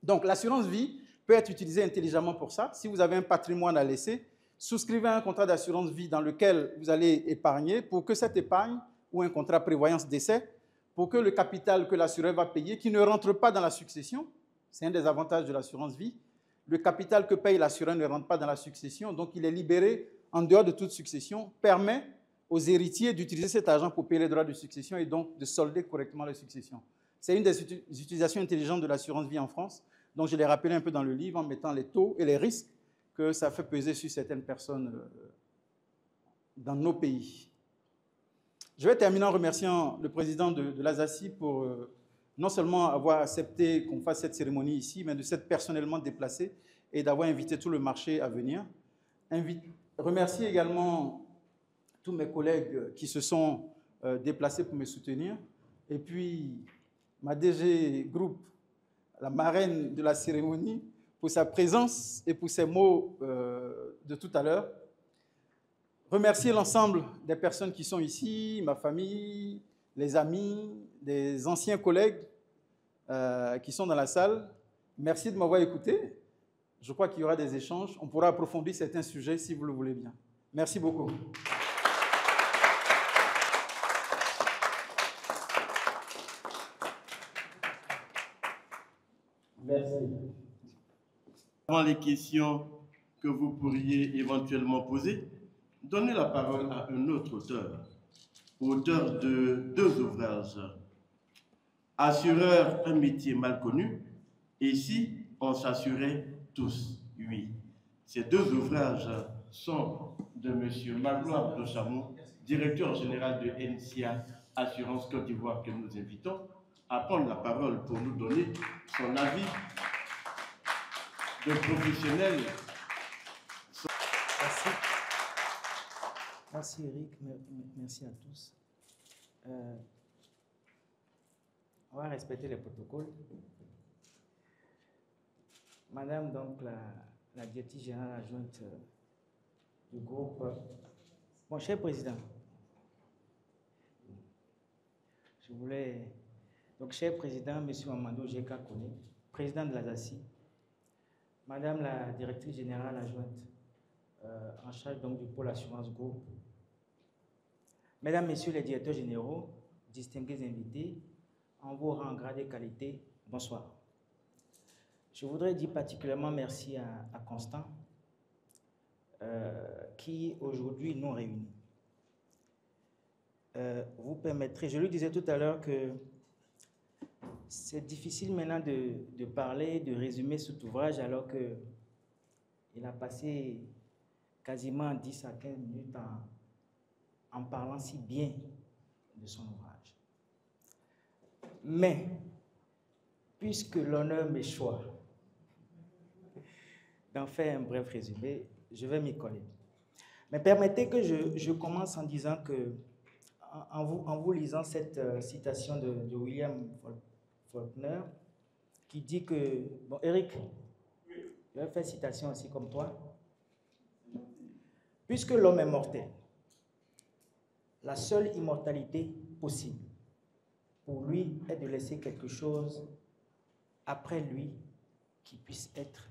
Donc, l'assurance vie peut être utilisée intelligemment pour ça. Si vous avez un patrimoine à laisser, souscrivez un contrat d'assurance vie dans lequel vous allez épargner pour que cette épargne ou un contrat prévoyance décès, pour que le capital que l'assureur va payer, qui ne rentre pas dans la succession, c'est un des avantages de l'assurance vie, le capital que paye l'assureur ne rentre pas dans la succession, donc il est libéré en dehors de toute succession, permet aux héritiers d'utiliser cet argent pour payer les droits de succession et donc de solder correctement les successions. C'est une des utilisations intelligentes de l'assurance vie en France, donc je l'ai rappelé un peu dans le livre en mettant les taux et les risques que ça fait peser sur certaines personnes dans nos pays. Je vais terminer en remerciant le président de l'ASACI pour non seulement avoir accepté qu'on fasse cette cérémonie ici, mais de s'être personnellement déplacé et d'avoir invité tout le marché à venir. Remercier également tous mes collègues qui se sont déplacés pour me soutenir. Et puis, ma DG Group, la marraine de la cérémonie, pour sa présence et pour ses mots de tout à l'heure. Remercier l'ensemble des personnes qui sont ici, ma famille, les amis, des anciens collègues qui sont dans la salle. Merci de m'avoir écouté. Je crois qu'il y aura des échanges. On pourra approfondir certains sujets si vous le voulez bien. Merci beaucoup. Merci. Avant les questions que vous pourriez éventuellement poser, donnez la parole à un autre auteur de 2 ouvrages. Assureur, un métier mal connu, et si on s'assurait tous, oui. Ces 2 ouvrages sont de M. Magloire de Chamou, directeur général de NCA Assurance Côte d'Ivoire, que nous invitons à prendre la parole pour nous donner son avis de professionnel. Merci. Merci Eric, merci à tous. On va respecter les protocoles. Madame, donc, la directrice générale adjointe du groupe. Mon cher président, je voulais. Donc, cher président, M. Mamadou Jeka Kone, président de l'ASACI, Madame la directrice générale adjointe en charge donc du pôle assurance groupe, Mesdames, Messieurs les directeurs généraux, distingués invités, en vos rangs, grades et qualités, bonsoir. Je voudrais dire particulièrement merci à Constant qui aujourd'hui nous réunit. Vous permettrez, je lui disais tout à l'heure que c'est difficile maintenant de parler, de résumer cet ouvrage alors qu'il a passé quasiment 10 à 15 minutes en parlant si bien de son ouvrage. Mais, puisque l'honneur m'échoit d'en faire un bref résumé, je vais m'y coller. Mais permettez que je commence en disant que, en vous lisant cette citation de William Faulkner, qui dit que, bon, Eric, je vais faire citation aussi comme toi. Puisque l'homme est mortel, la seule immortalité possible pour lui est de laisser quelque chose après lui qui puisse être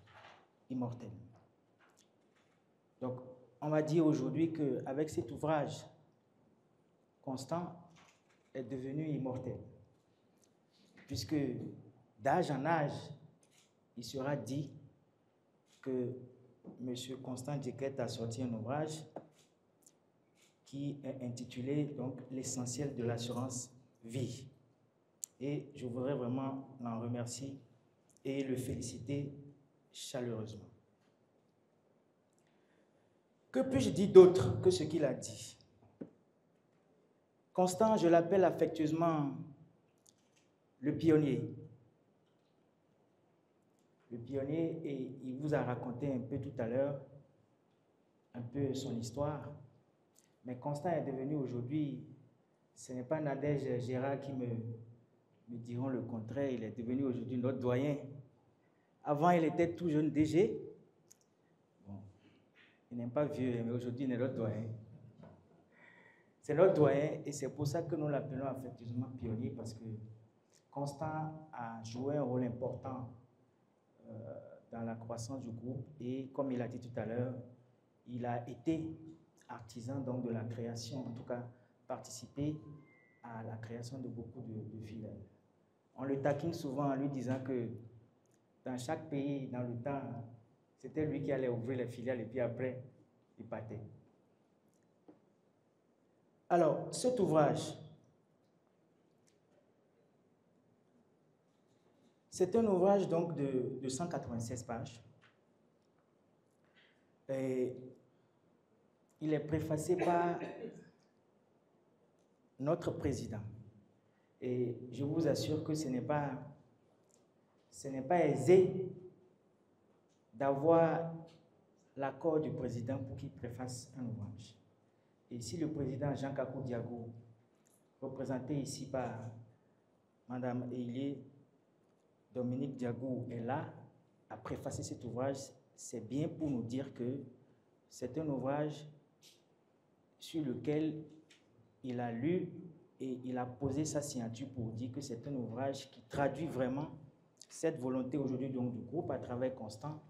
immortel. Donc, on va dire aujourd'hui qu'avec cet ouvrage, Constant est devenu immortel. Puisque d'âge en âge, il sera dit que M. Constant Djeket a sorti un ouvrage qui est intitulé donc l'essentiel de l'assurance vie. Et je voudrais vraiment l'en remercier et le féliciter chaleureusement. Que puis-je dire d'autre que ce qu'il a dit? Constant, je l'appelle affectueusement le pionnier. Le pionnier, et il vous a raconté un peu tout à l'heure, un peu son histoire. Mais Constant est devenu aujourd'hui, ce n'est pas Nadège Gérard qui me diront le contraire, il est devenu aujourd'hui notre doyen. Avant, il était tout jeune DG. Bon, il n'est pas vieux, mais aujourd'hui, il est notre doyen. C'est notre doyen, et c'est pour ça que nous l'appelons affectueusement pionnier, parce que Constant a joué un rôle important dans la croissance du groupe, et comme il a dit tout à l'heure, il a été artisan donc de la création, en tout cas participé à la création de beaucoup de filiales. On le taquine souvent en lui disant que dans chaque pays, dans le temps, c'était lui qui allait ouvrir les filiales et puis après, il partait. Alors, cet ouvrage, c'est un ouvrage donc de 196 pages. Et il est préfacé par notre président. Et je vous assure que ce n'est pas aisé d'avoir l'accord du président pour qu'il préface un ouvrage. Et si le président Jean Kakou Diago, représenté ici par Madame Eilé Dominique Diago, est là, à préfacer cet ouvrage, c'est bien pour nous dire que c'est un ouvrage sur lequel il a lu et il a posé sa signature pour dire que c'est un ouvrage qui traduit vraiment cette volonté aujourd'hui donc du groupe à travers Constant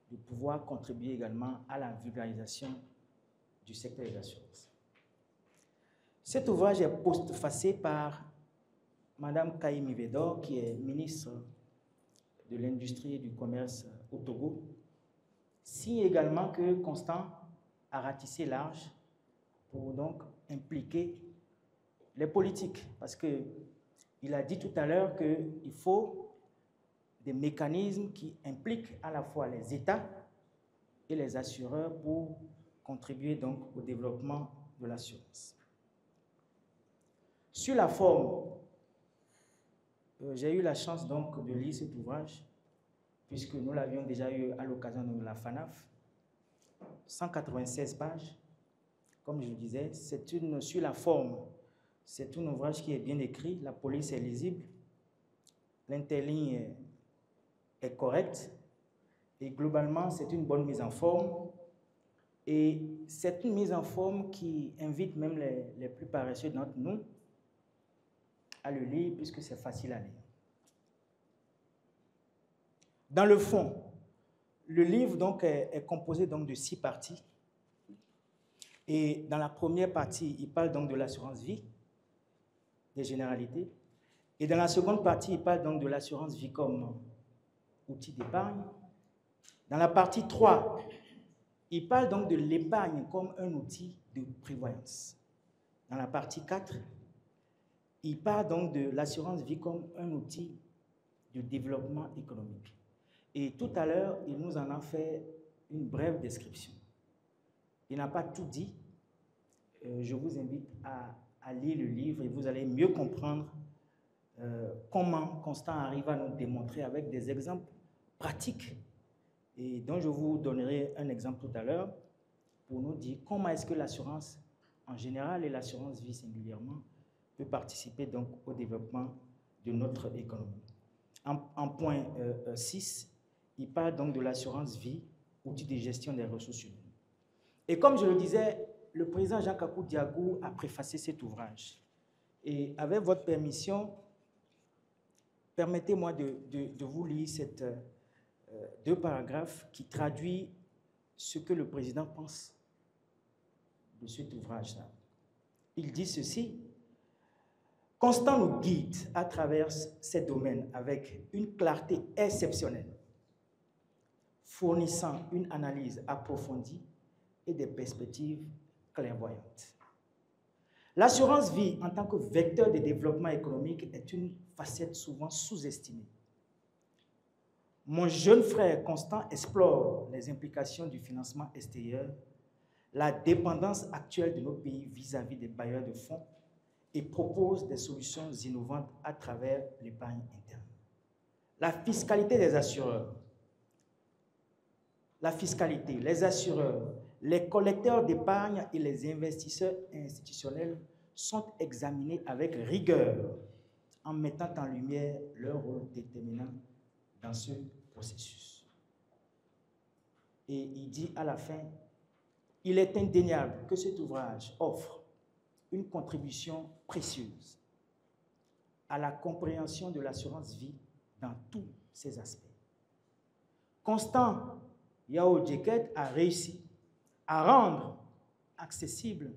de pouvoir contribuer également à la vulgarisation du secteur des assurances. Cet ouvrage est postfacé par Madame Kaïmi Vedor, qui est ministre de l'Industrie et du Commerce au Togo, signe également que Constant a ratissé large pour donc impliquer les politiques, parce qu'il a dit tout à l'heure qu'il faut des mécanismes qui impliquent à la fois les États et les assureurs pour contribuer donc au développement de l'assurance. Sur la forme, j'ai eu la chance donc de lire cet ouvrage, puisque nous l'avions déjà eu à l'occasion de la FANAF, 196 pages. Comme je le disais, sur la forme, c'est un ouvrage qui est bien écrit, la police est lisible, l'interligne est correcte, et globalement, c'est une bonne mise en forme. Et c'est une mise en forme qui invite même les plus paresseux d'entre nous à le lire, puisque c'est facile à lire. Dans le fond, le livre donc est composé donc de 6 parties. Et dans la première partie, il parle donc de l'assurance vie, des généralités. Et dans la seconde partie, il parle donc de l'assurance vie comme outil d'épargne. Dans la partie 3, il parle donc de l'épargne comme un outil de prévoyance. Dans la partie 4, il parle donc de l'assurance vie comme un outil de développement économique. Et tout à l'heure, il nous en a fait une brève description. Il n'a pas tout dit. Je vous invite à lire le livre et vous allez mieux comprendre comment Constant arrive à nous démontrer avec des exemples pratiques, et dont je vous donnerai un exemple tout à l'heure pour nous dire comment est-ce que l'assurance en général et l'assurance vie singulièrement peut participer donc au développement de notre économie. En point 6, il parle donc de l'assurance vie, outil de gestion des ressources humaines. Et comme je le disais, le président Jean Kakou Diago a préfacé cet ouvrage. Et avec votre permission, permettez-moi de vous lire ces 2 paragraphes qui traduisent ce que le président pense de cet ouvrage-là. Il dit ceci: Constant nous guide à travers ces domaines avec une clarté exceptionnelle, fournissant une analyse approfondie et des perspectives clairvoyantes. L'assurance vie en tant que vecteur de développement économique est une facette souvent sous-estimée. Mon jeune frère Constant explore les implications du financement extérieur, la dépendance actuelle de nos pays vis-à-vis des bailleurs de fonds et propose des solutions innovantes à travers l'épargne interne. La fiscalité des assureurs, les assureurs, les collecteurs d'épargne et les investisseurs institutionnels sont examinés avec rigueur en mettant en lumière leur rôle déterminant dans ce processus. Et il dit à la fin, il est indéniable que cet ouvrage offre une contribution précieuse à la compréhension de l'assurance vie dans tous ses aspects. Constant Yao Djeket a réussi à rendre accessible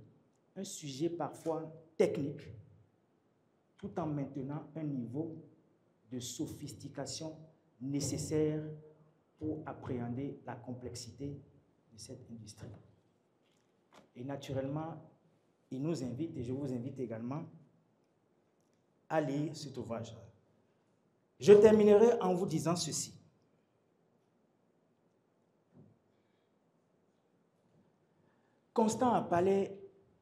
un sujet parfois technique tout en maintenant un niveau de sophistication nécessaire pour appréhender la complexité de cette industrie. Et naturellement, il nous invite, et je vous invite également, à lire cet ouvrage. Je terminerai en vous disant ceci. Constant a parlé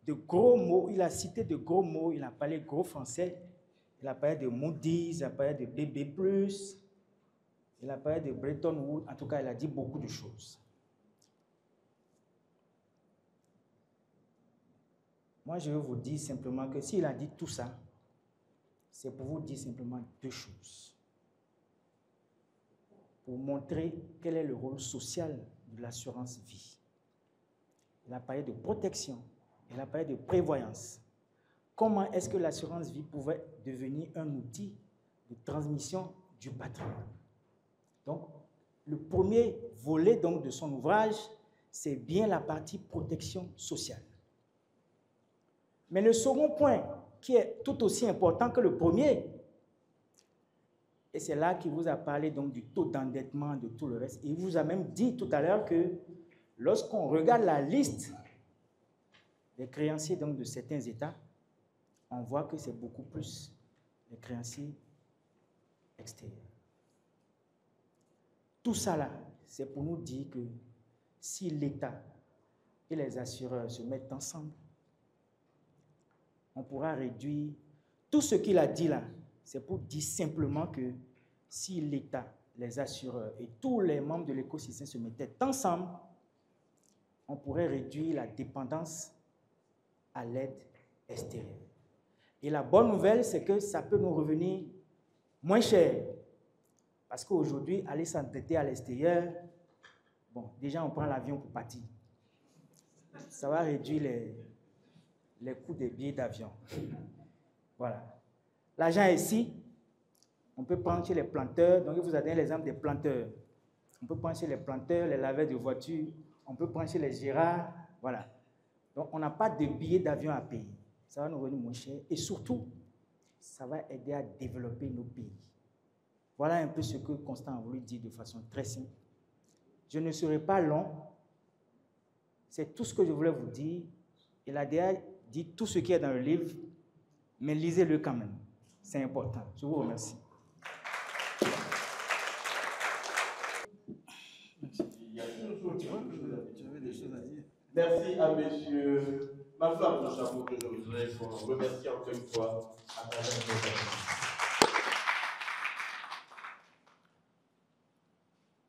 de gros mots, il a cité de gros mots, il a parlé gros français, Il a parlé de Moody's, il a parlé de BB+, il a parlé de Bretton Woods. En tout cas, il a dit beaucoup de choses. Moi, je veux vous dire simplement que s'il a dit tout ça, c'est pour vous dire simplement deux choses. Pour montrer quel est le rôle social de l'assurance vie. Il a parlé de protection, il a parlé de prévoyance. Comment est-ce que l'assurance vie pouvait devenir un outil de transmission du patrimoine? Donc, le premier volet donc, de son ouvrage, c'est bien la partie protection sociale. Mais le second point, qui est tout aussi important que le premier, et c'est là qu'il vous a parlé donc, du taux d'endettement, de tout le reste. Il vous a même dit tout à l'heure que lorsqu'on regarde la liste des créanciers donc, de certains États, on voit que c'est beaucoup plus les créanciers extérieurs. Tout ça là, c'est pour nous dire que si l'État et les assureurs se mettent ensemble, on pourra réduire tout ce qu'il a dit là. C'est pour dire simplement que si l'État, les assureurs et tous les membres de l'écosystème se mettaient ensemble, on pourrait réduire la dépendance à l'aide extérieure. Et la bonne nouvelle, c'est que ça peut nous revenir moins cher. Parce qu'aujourd'hui, aller s'endetter à l'extérieur, bon, déjà on prend l'avion pour partir. Ça va réduire les coûts des billets d'avion. Voilà. L'argent est ici. On peut prendre chez les planteurs. Donc, je vous ai donné l'exemple des planteurs. On peut prendre chez les planteurs, les laveurs de voitures. On peut prendre chez les gérards. Voilà. Donc, on n'a pas de billets d'avion à payer. Ça va nous revenir moins cher. Et surtout, ça va aider à développer nos pays. Voilà un peu ce que Constant a voulu dire de façon très simple. Je ne serai pas long. C'est tout ce que je voulais vous dire. Il a déjà dit tout ce qui est dans le livre, mais lisez-le quand même. C'est important. Je vous remercie. Merci à monsieur ma femme de chapeau que je voudrais vous remercier encore une fois à travers vos activités.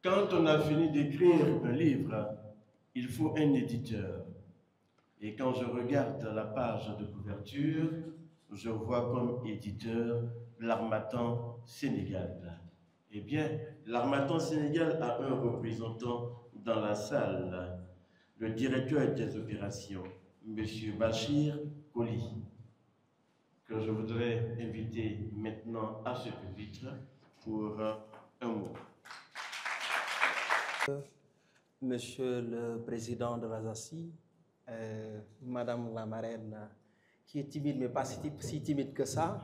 Quand on a fini d'écrire un livre, il faut un éditeur. Et quand je regarde la page de couverture, je vois comme éditeur l'Harmattan Sénégal. Eh bien, l'Harmattan Sénégal a un représentant dans la salle, le directeur des opérations, M. Bachir Koli, que je voudrais inviter maintenant à ce pupitre pour un mot. Monsieur le Président de l'ASACI, Madame la marraine, qui est timide, mais pas si timide que ça,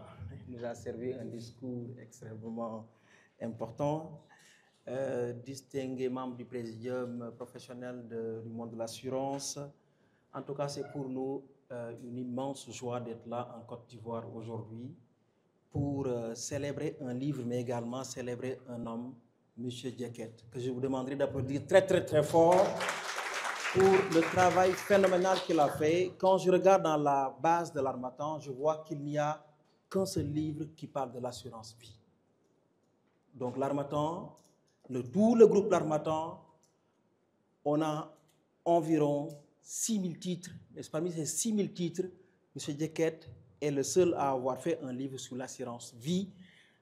nous a servi un discours extrêmement important. Distingués membres du Présidium professionnel du monde de l'assurance. En tout cas, c'est pour nous une immense joie d'être là en Côte d'Ivoire aujourd'hui pour célébrer un livre, mais également célébrer un homme, M. Diakate, que je vous demanderai d'applaudir très, très, très fort pour le travail phénoménal qu'il a fait. Quand je regarde dans la base de l'Harmattan, je vois qu'il n'y a qu'un seul livre qui parle de l'assurance vie. Donc l'Harmattan, tout le groupe l'Harmattan, on a environ 6 000 titres. Et parmi ces 6 000 titres, M. Diakate est le seul à avoir fait un livre sur l'assurance vie.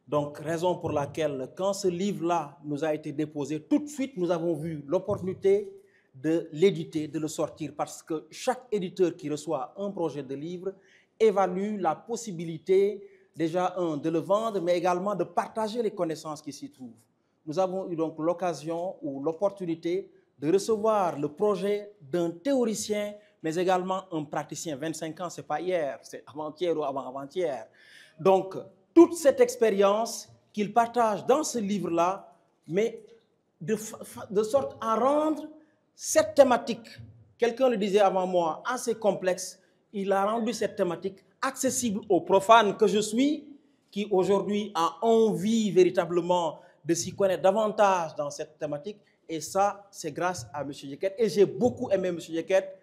Donc, raison pour laquelle, quand ce livre-là nous a été déposé, tout de suite, nous avons vu l'opportunité de l'éditer, de le sortir, parce que chaque éditeur qui reçoit un projet de livre évalue la possibilité, déjà, de le vendre, mais également de partager les connaissances qui s'y trouvent. Nous avons eu donc l'occasion ou l'opportunité de recevoir le projet d'un théoricien, mais également un praticien. 25 ans, ce n'est pas hier, c'est avant-hier ou avant-avant-hier. Donc, toute cette expérience qu'il partage dans ce livre-là, mais de sorte à rendre cette thématique, quelqu'un le disait avant moi, assez complexe, il a rendu cette thématique accessible aux profanes que je suis, qui aujourd'hui a envie véritablement de s'y connaître davantage dans cette thématique. Et ça, c'est grâce à M. Diakate. Et j'ai beaucoup aimé M. Diakate,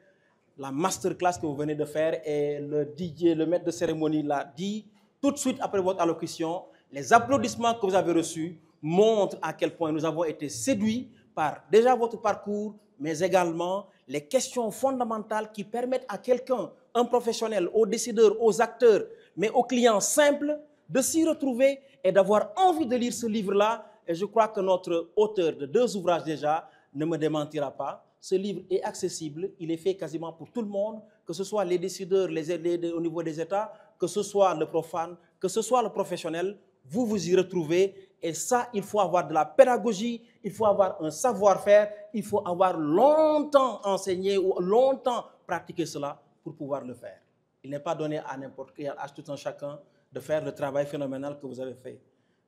la masterclass que vous venez de faire, et le DJ, le maître de cérémonie l'a dit, tout de suite après votre allocution, les applaudissements que vous avez reçus montrent à quel point nous avons été séduits par déjà votre parcours, mais également les questions fondamentales qui permettent à quelqu'un, un professionnel, aux décideurs, aux acteurs, mais aux clients simples, de s'y retrouver et d'avoir envie de lire ce livre-là. Et je crois que notre auteur de 2 ouvrages déjà ne me démentira pas. Ce livre est accessible, il est fait quasiment pour tout le monde, que ce soit les décideurs, les aidés au niveau des États, que ce soit le profane, que ce soit le professionnel, vous vous y retrouvez. Et ça, il faut avoir de la pédagogie, il faut avoir un savoir-faire, il faut avoir longtemps enseigné ou longtemps pratiqué cela pour pouvoir le faire. Il n'est pas donné à n'importe quel, à tout un chacun, de faire le travail phénoménal que vous avez fait.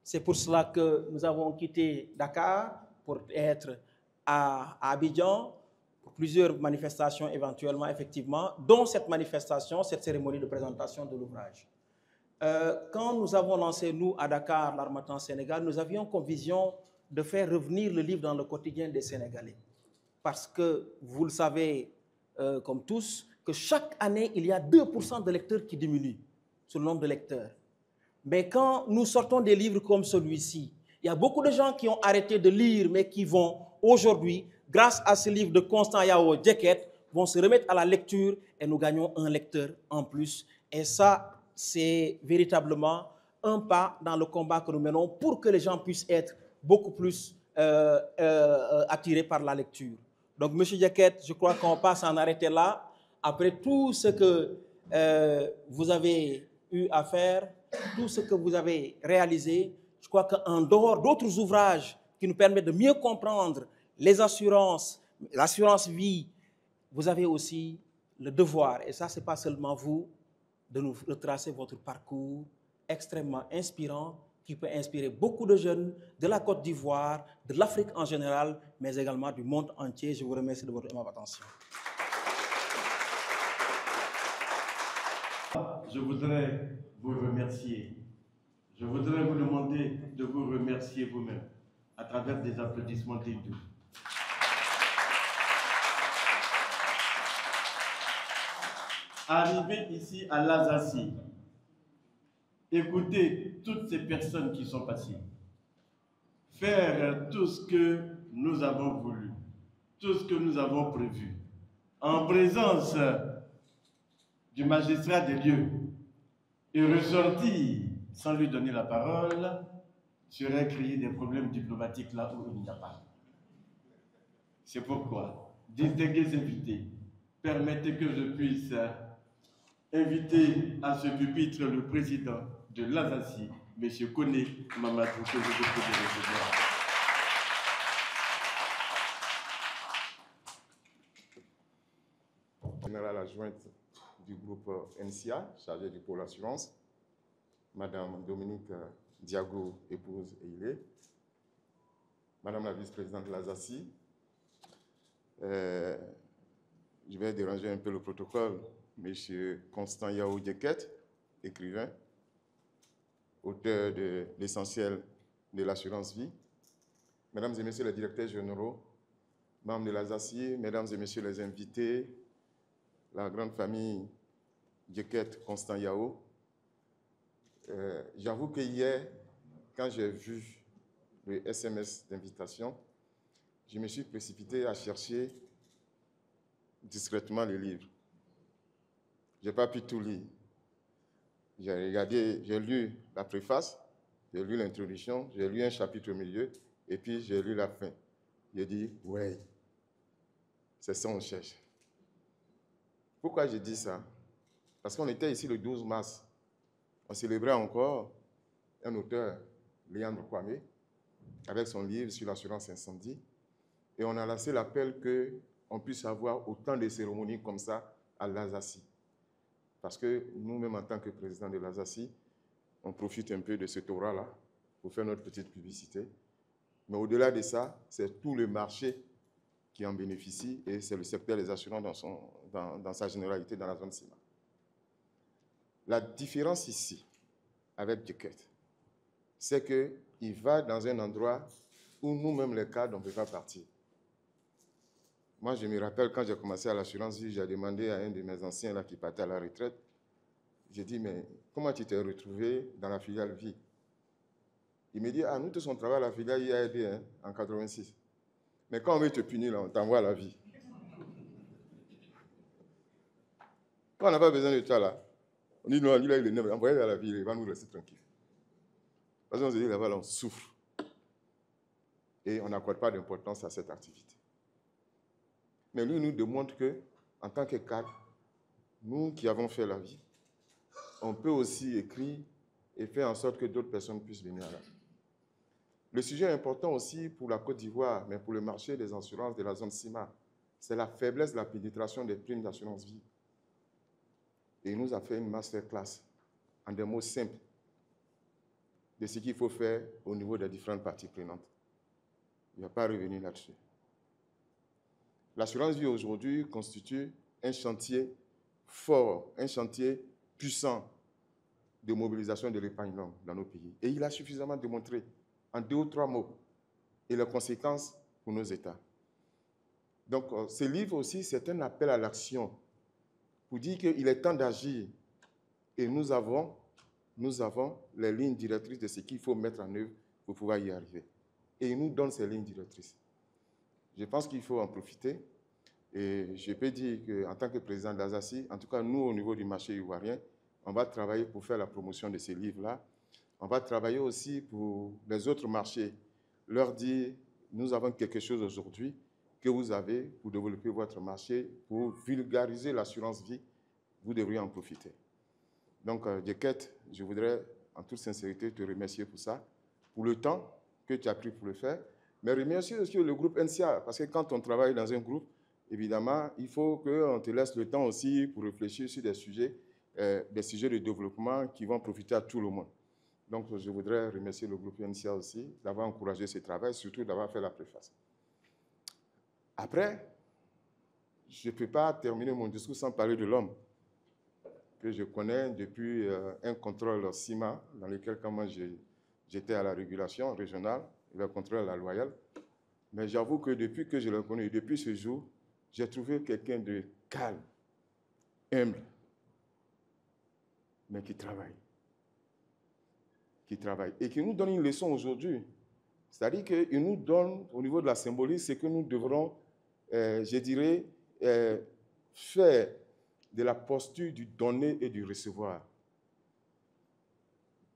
C'est pour cela que nous avons quitté Dakar pour être à Abidjan, pour plusieurs manifestations éventuellement, effectivement, dont cette manifestation, cette cérémonie de présentation de l'ouvrage. Quand nous avons lancé, nous, à Dakar, l'Harmattan Sénégal, nous avions comme vision de faire revenir le livre dans le quotidien des Sénégalais. Parce que, vous le savez, comme tous, que chaque année, il y a 2% de lecteurs qui diminuent sur le nombre de lecteurs. Mais quand nous sortons des livres comme celui-ci, il y a beaucoup de gens qui ont arrêté de lire, mais qui vont aujourd'hui, grâce à ce livre de Constant Yao Djeket, vont se remettre à la lecture et nous gagnons un lecteur en plus. Et ça, c'est véritablement un pas dans le combat que nous menons pour que les gens puissent être beaucoup plus attirés par la lecture. Donc, M. Djeket, je crois qu'on va s'en arrêter là. Après tout ce que vous avez eu à faire, tout ce que vous avez réalisé, je crois qu'en dehors d'autres ouvrages qui nous permettent de mieux comprendre les assurances, l'assurance vie, vous avez aussi le devoir, et ça, ce n'est pas seulement vous, de nous retracer votre parcours extrêmement inspirant qui peut inspirer beaucoup de jeunes de la Côte d'Ivoire, de l'Afrique en général, mais également du monde entier. Je vous remercie de votre aimable attention. Je voudrais vous remercier. Je voudrais vous demander de vous remercier vous-même à travers des applaudissements dignes. Arriver ici à l'Alsacie, écouter toutes ces personnes qui sont passées, faire tout ce que nous avons voulu, tout ce que nous avons prévu, en présence du magistrat des lieux, et ressortir sans lui donner la parole, serait créer des problèmes diplomatiques là où il n'y a pas. C'est pourquoi, distingués invités, permettez que je puisse inviter à ce pupitre le président de l'Alsacie, M. Koné Mamadou, que je vous prie de recevoir. Général adjointe du groupe NCA, chargé du pôle assurance, Madame Dominique Diago, épouse et il est, Madame la vice-présidente de l'Alsacie, je vais déranger un peu le protocole, Monsieur Constant Yao Djeket, écrivain, auteur de l'essentiel de l'assurance vie, Mesdames et Messieurs les directeurs généraux, membres de l'Alsacie, Mesdames et Messieurs les invités, la grande famille Djeket Constant Yao. J'avoue que hier, quand j'ai vu le SMS d'invitation, je me suis précipité à chercher discrètement le livre. Je n'ai pas pu tout lire. J'ai regardé, j'ai lu la préface, j'ai lu l'introduction, j'ai lu un chapitre au milieu, et puis j'ai lu la fin. J'ai dit, ouais, c'est ça qu'on cherche. Pourquoi j'ai dit ça? Parce qu'on était ici le 12 mars. On célébrait encore un auteur, Léandre Kwame, avec son livre sur l'assurance incendie. Et on a lancé l'appel qu'on puisse avoir autant de cérémonies comme ça à l'Alsacie. Parce que nous-mêmes, en tant que président de l'Alsacie, on profite un peu de cet aura-là pour faire notre petite publicité. Mais au-delà de ça, c'est tout le marché qui en bénéficie et c'est le secteur des assurances dans sa généralité dans la zone CIMA. La différence ici, avec Djeket, c'est qu'il va dans un endroit où nous-mêmes, les cadres, on ne peut pas partir. Moi, je me rappelle, quand j'ai commencé à l'assurance vie, j'ai demandé à un de mes anciens là, qui partait à la retraite, J'ai dit, mais comment tu t'es retrouvé dans la filiale vie? Il me dit, ah, nous tous on travaille à la filiale IAD hein, en 86. Mais quand on veut te punir, là, on t'envoie à la vie. Quand on n'a pas besoin de toi, là, on dit, non, lui, là, il est neuf, envoyez-le à la vie, il va nous laisser tranquille. Parce qu'on se dit, là-bas, on souffre. Et on n'accorde pas d'importance à cette activité. Mais lui nous démontre que, en tant que cadre, nous qui avons fait la vie, on peut aussi écrire et faire en sorte que d'autres personnes puissent venir là. Le sujet important aussi pour la Côte d'Ivoire, mais pour le marché des assurances de la zone CIMA, c'est la faiblesse de la pénétration des primes d'assurance vie. Et il nous a fait une masterclass, en des mots simples, de ce qu'il faut faire au niveau des différentes parties prenantes. Il ne va pas revenir là-dessus. L'assurance vie aujourd'hui constitue un chantier fort, un chantier puissant de mobilisation de l'épargne longue dans nos pays. Et il a suffisamment démontré, en 2 ou 3 mots, et les conséquences pour nos États. Donc, ce livre aussi, c'est un appel à l'action pour dire qu'il est temps d'agir. Et nous avons les lignes directrices de ce qu'il faut mettre en œuvre pour pouvoir y arriver. Et il nous donne ces lignes directrices. Je pense qu'il faut en profiter. Et je peux dire qu'en tant que président d'Azaci, en tout cas, nous, au niveau du marché ivoirien, on va travailler pour faire la promotion de ces livres-là. On va travailler aussi pour les autres marchés, leur dire, nous avons quelque chose aujourd'hui que vous avez pour développer votre marché, pour vulgariser l'assurance vie, vous devriez en profiter. Donc, Djeket, je voudrais en toute sincérité te remercier pour ça, pour le temps que tu as pris pour le faire, mais remercier aussi le groupe NCA, parce que quand on travaille dans un groupe, évidemment, il faut qu'on te laisse le temps aussi pour réfléchir sur des sujets de développement qui vont profiter à tout le monde. Donc, je voudrais remercier le groupe NCA aussi d'avoir encouragé ce travail, surtout d'avoir fait la préface. Après, je ne peux pas terminer mon discours sans parler de l'homme que je connais depuis un contrôle CIMA, dans lequel, quand moi j'étais à la régulation régionale, le contrôle à la loyale. Mais j'avoue que depuis que je le connais, depuis ce jour, j'ai trouvé quelqu'un de calme, humble, mais qui travaille. Et qui nous donne une leçon aujourd'hui. C'est-à-dire qu'il nous donne, au niveau de la symbolique, ce que nous devrons, je dirais, faire de la posture du donner et du recevoir.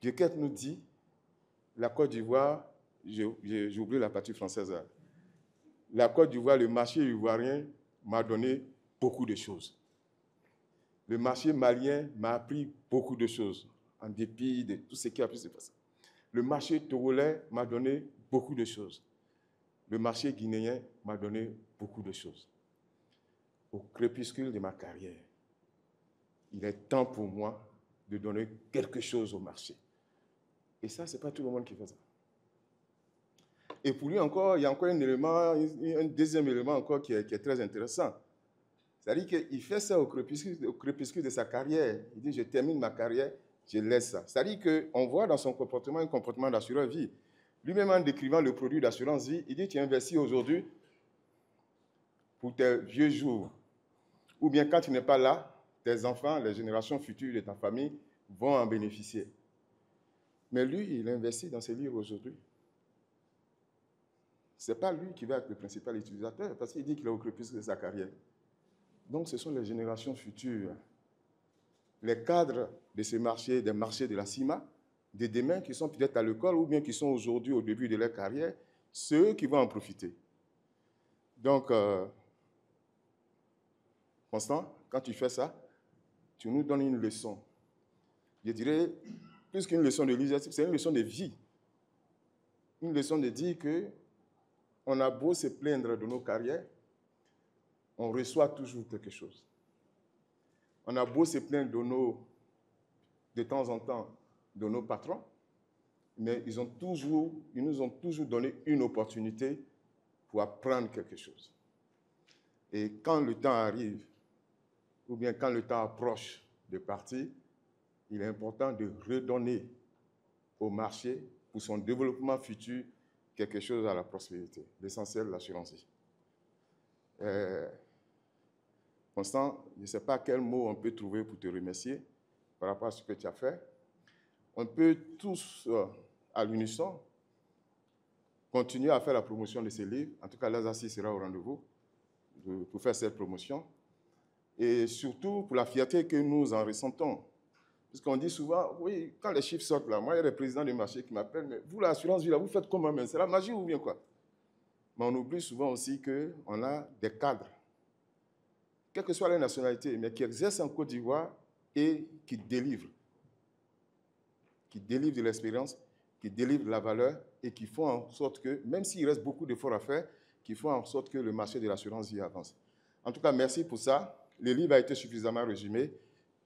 Djeket nous dit, la Côte d'Ivoire, j'ai oublié la partie française, la Côte d'Ivoire, le marché ivoirien m'a donné beaucoup de choses. Le marché malien m'a appris beaucoup de choses, en dépit de tout ce qui a pu se passer. Le marché togolais m'a donné beaucoup de choses. Le marché guinéen m'a donné beaucoup de choses. Au crépuscule de ma carrière, il est temps pour moi de donner quelque chose au marché. Et ça, ce n'est pas tout le monde qui fait ça. Et pour lui encore, il y a encore un élément, un deuxième élément encore qui est très intéressant. C'est-à-dire qu'il fait ça au crépuscule de sa carrière. Il dit, je termine ma carrière, je laisse ça. C'est-à-dire qu'on voit dans son comportement un comportement d'assureur vie. Lui-même, en décrivant le produit d'assurance vie, il dit, tu investis aujourd'hui pour tes vieux jours. Ou bien quand tu n'es pas là, tes enfants, les générations futures de ta famille vont en bénéficier. Mais lui, il investit dans ses livres aujourd'hui. Ce n'est pas lui qui va être le principal utilisateur, parce qu'il dit qu'il est au crépuscule de sa carrière. Donc, ce sont les générations futures, les cadres de ces marchés, des marchés de la CIMA, de demain qui sont peut-être à l'école ou bien qui sont aujourd'hui au début de leur carrière, ceux qui vont en profiter. Donc, Constant, quand tu fais ça, tu nous donnes une leçon. Je dirais, plus qu'une leçon de leadership, c'est une leçon de vie. Une leçon de dire qu'on a beau se plaindre de nos carrières, on reçoit toujours quelque chose. On a beau se plaindre de temps en temps de nos patrons, mais ils nous ont toujours donné une opportunité pour apprendre quelque chose. Et quand le temps arrive, ou bien quand le temps approche de partir, il est important de redonner au marché, pour son développement futur, quelque chose à la prospérité. L'essentiel, l'assurance vie. Constant, je ne sais pas quel mot on peut trouver pour te remercier, par rapport à ce que tu as fait. On peut tous, à l'unisson, continuer à faire la promotion de ces livres. En tout cas, l'Alsacie sera au rendez-vous pour faire cette promotion. Et surtout pour la fierté que nous en ressentons. Puisqu'on dit souvent, oui, quand les chiffres sortent là, moi, il y a des présidents de marché qui m'appellent, mais vous, l'assurance vie, là, vous faites comment même? C'est la magie ou bien quoi? Mais on oublie souvent aussi qu'on a des cadres, quelle que soit la nationalité, mais qui exercent en Côte d'Ivoire et qui délivrent de l'expérience, qui délivrent de la valeur et qui font en sorte que, même s'il reste beaucoup d'efforts à faire, qui font en sorte que le marché de l'assurance vie avance. En tout cas, merci pour ça. Le livre a été suffisamment résumé.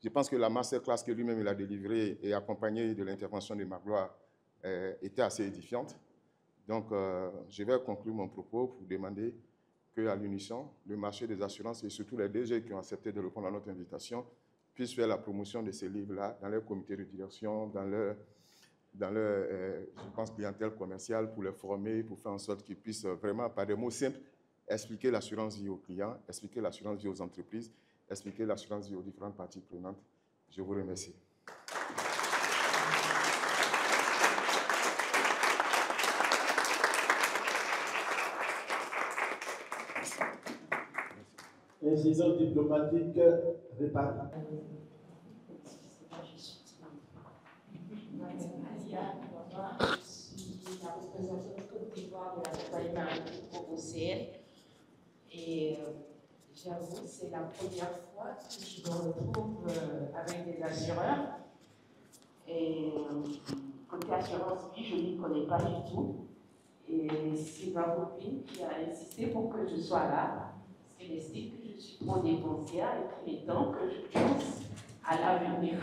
Je pense que la masterclass que lui-même il a délivrée et accompagnée de l'intervention de Magloire était assez édifiante. Donc, je vais conclure mon propos pour demander qu'à l'unisson, le marché des assurances et surtout les DG qui ont accepté de répondre à notre invitation puissent faire la promotion de ces livres-là dans leur comité de direction, dans leur je pense, clientèle commerciale, pour les former, pour faire en sorte qu'ils puissent vraiment, par des mots simples, expliquer l'assurance vie aux clients, expliquer l'assurance vie aux entreprises, expliquer l'assurance vie aux différentes parties prenantes. Je vous remercie. Incident diplomatique réparé. Je suis la représentante de Côte d'Ivoire de la compagnie maritime OCL. Et j'avoue, c'est la première fois que je me retrouve avec des assureurs. Et côté assurance vie, je n'y connais pas du tout. Et c'est ma copine qui a insisté pour que je sois là. Parce qu'elle estime que je suis trop dépensière et qu'il est temps que je pense à l'avenir.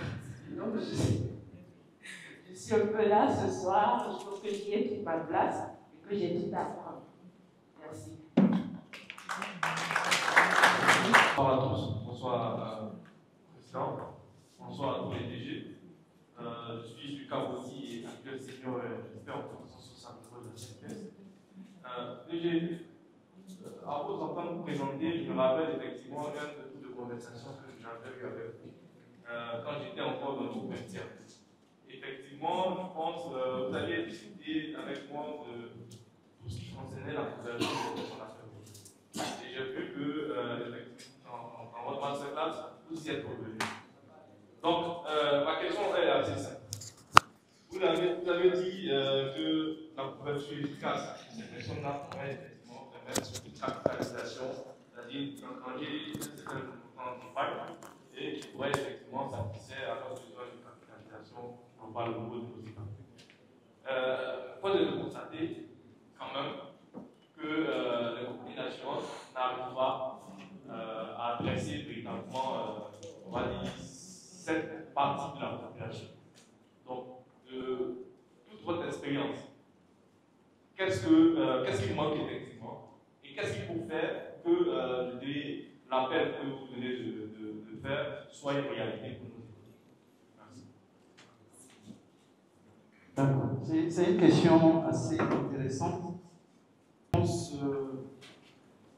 Donc, je suis un peu là ce soir. Je trouve que j'y ai toute ma place et que j'ai tout à apprendre. Merci. Bonsoir à tous. Bonsoir, Président. Bonsoir à tous les DG. Je suis Lucas Bossi et actuel senior expert en protection sociale de la CNPS. DG, à vous entendre vous présenter, je me rappelle effectivement un de toutes les conversations que j'avais eues avec vous quand j'étais encore dans le groupe interne. Effectivement, je pense que vous aviez discuté avec moi de tout ce qui concernait la couverture de la nationale. Et j'ai vu que, effectivement, dans votre masterclass, vous y êtes revenu. Donc, ma question est assez simple. Vous avez dit que la couverture efficace de ces personnes-là pourrait effectivement permettre une capitalisation, c'est-à-dire d'engranger un certain montant d'épargne et qui pourrait effectivement satisfaire à leurs besoins de capitalisation globale au niveau de nos États. Faut de constater quand même que les compagnies d'assurance n'arrivent pas à adresser véritablement, on va dire, cette partie de la population. Donc, de toute votre expérience, qu'est-ce qui manque effectivement et qu'est-ce qu'il faut faire que l'appel que vous venez de faire soit une réalité pour nous? Merci. D'accord. C'est une question assez intéressante. On se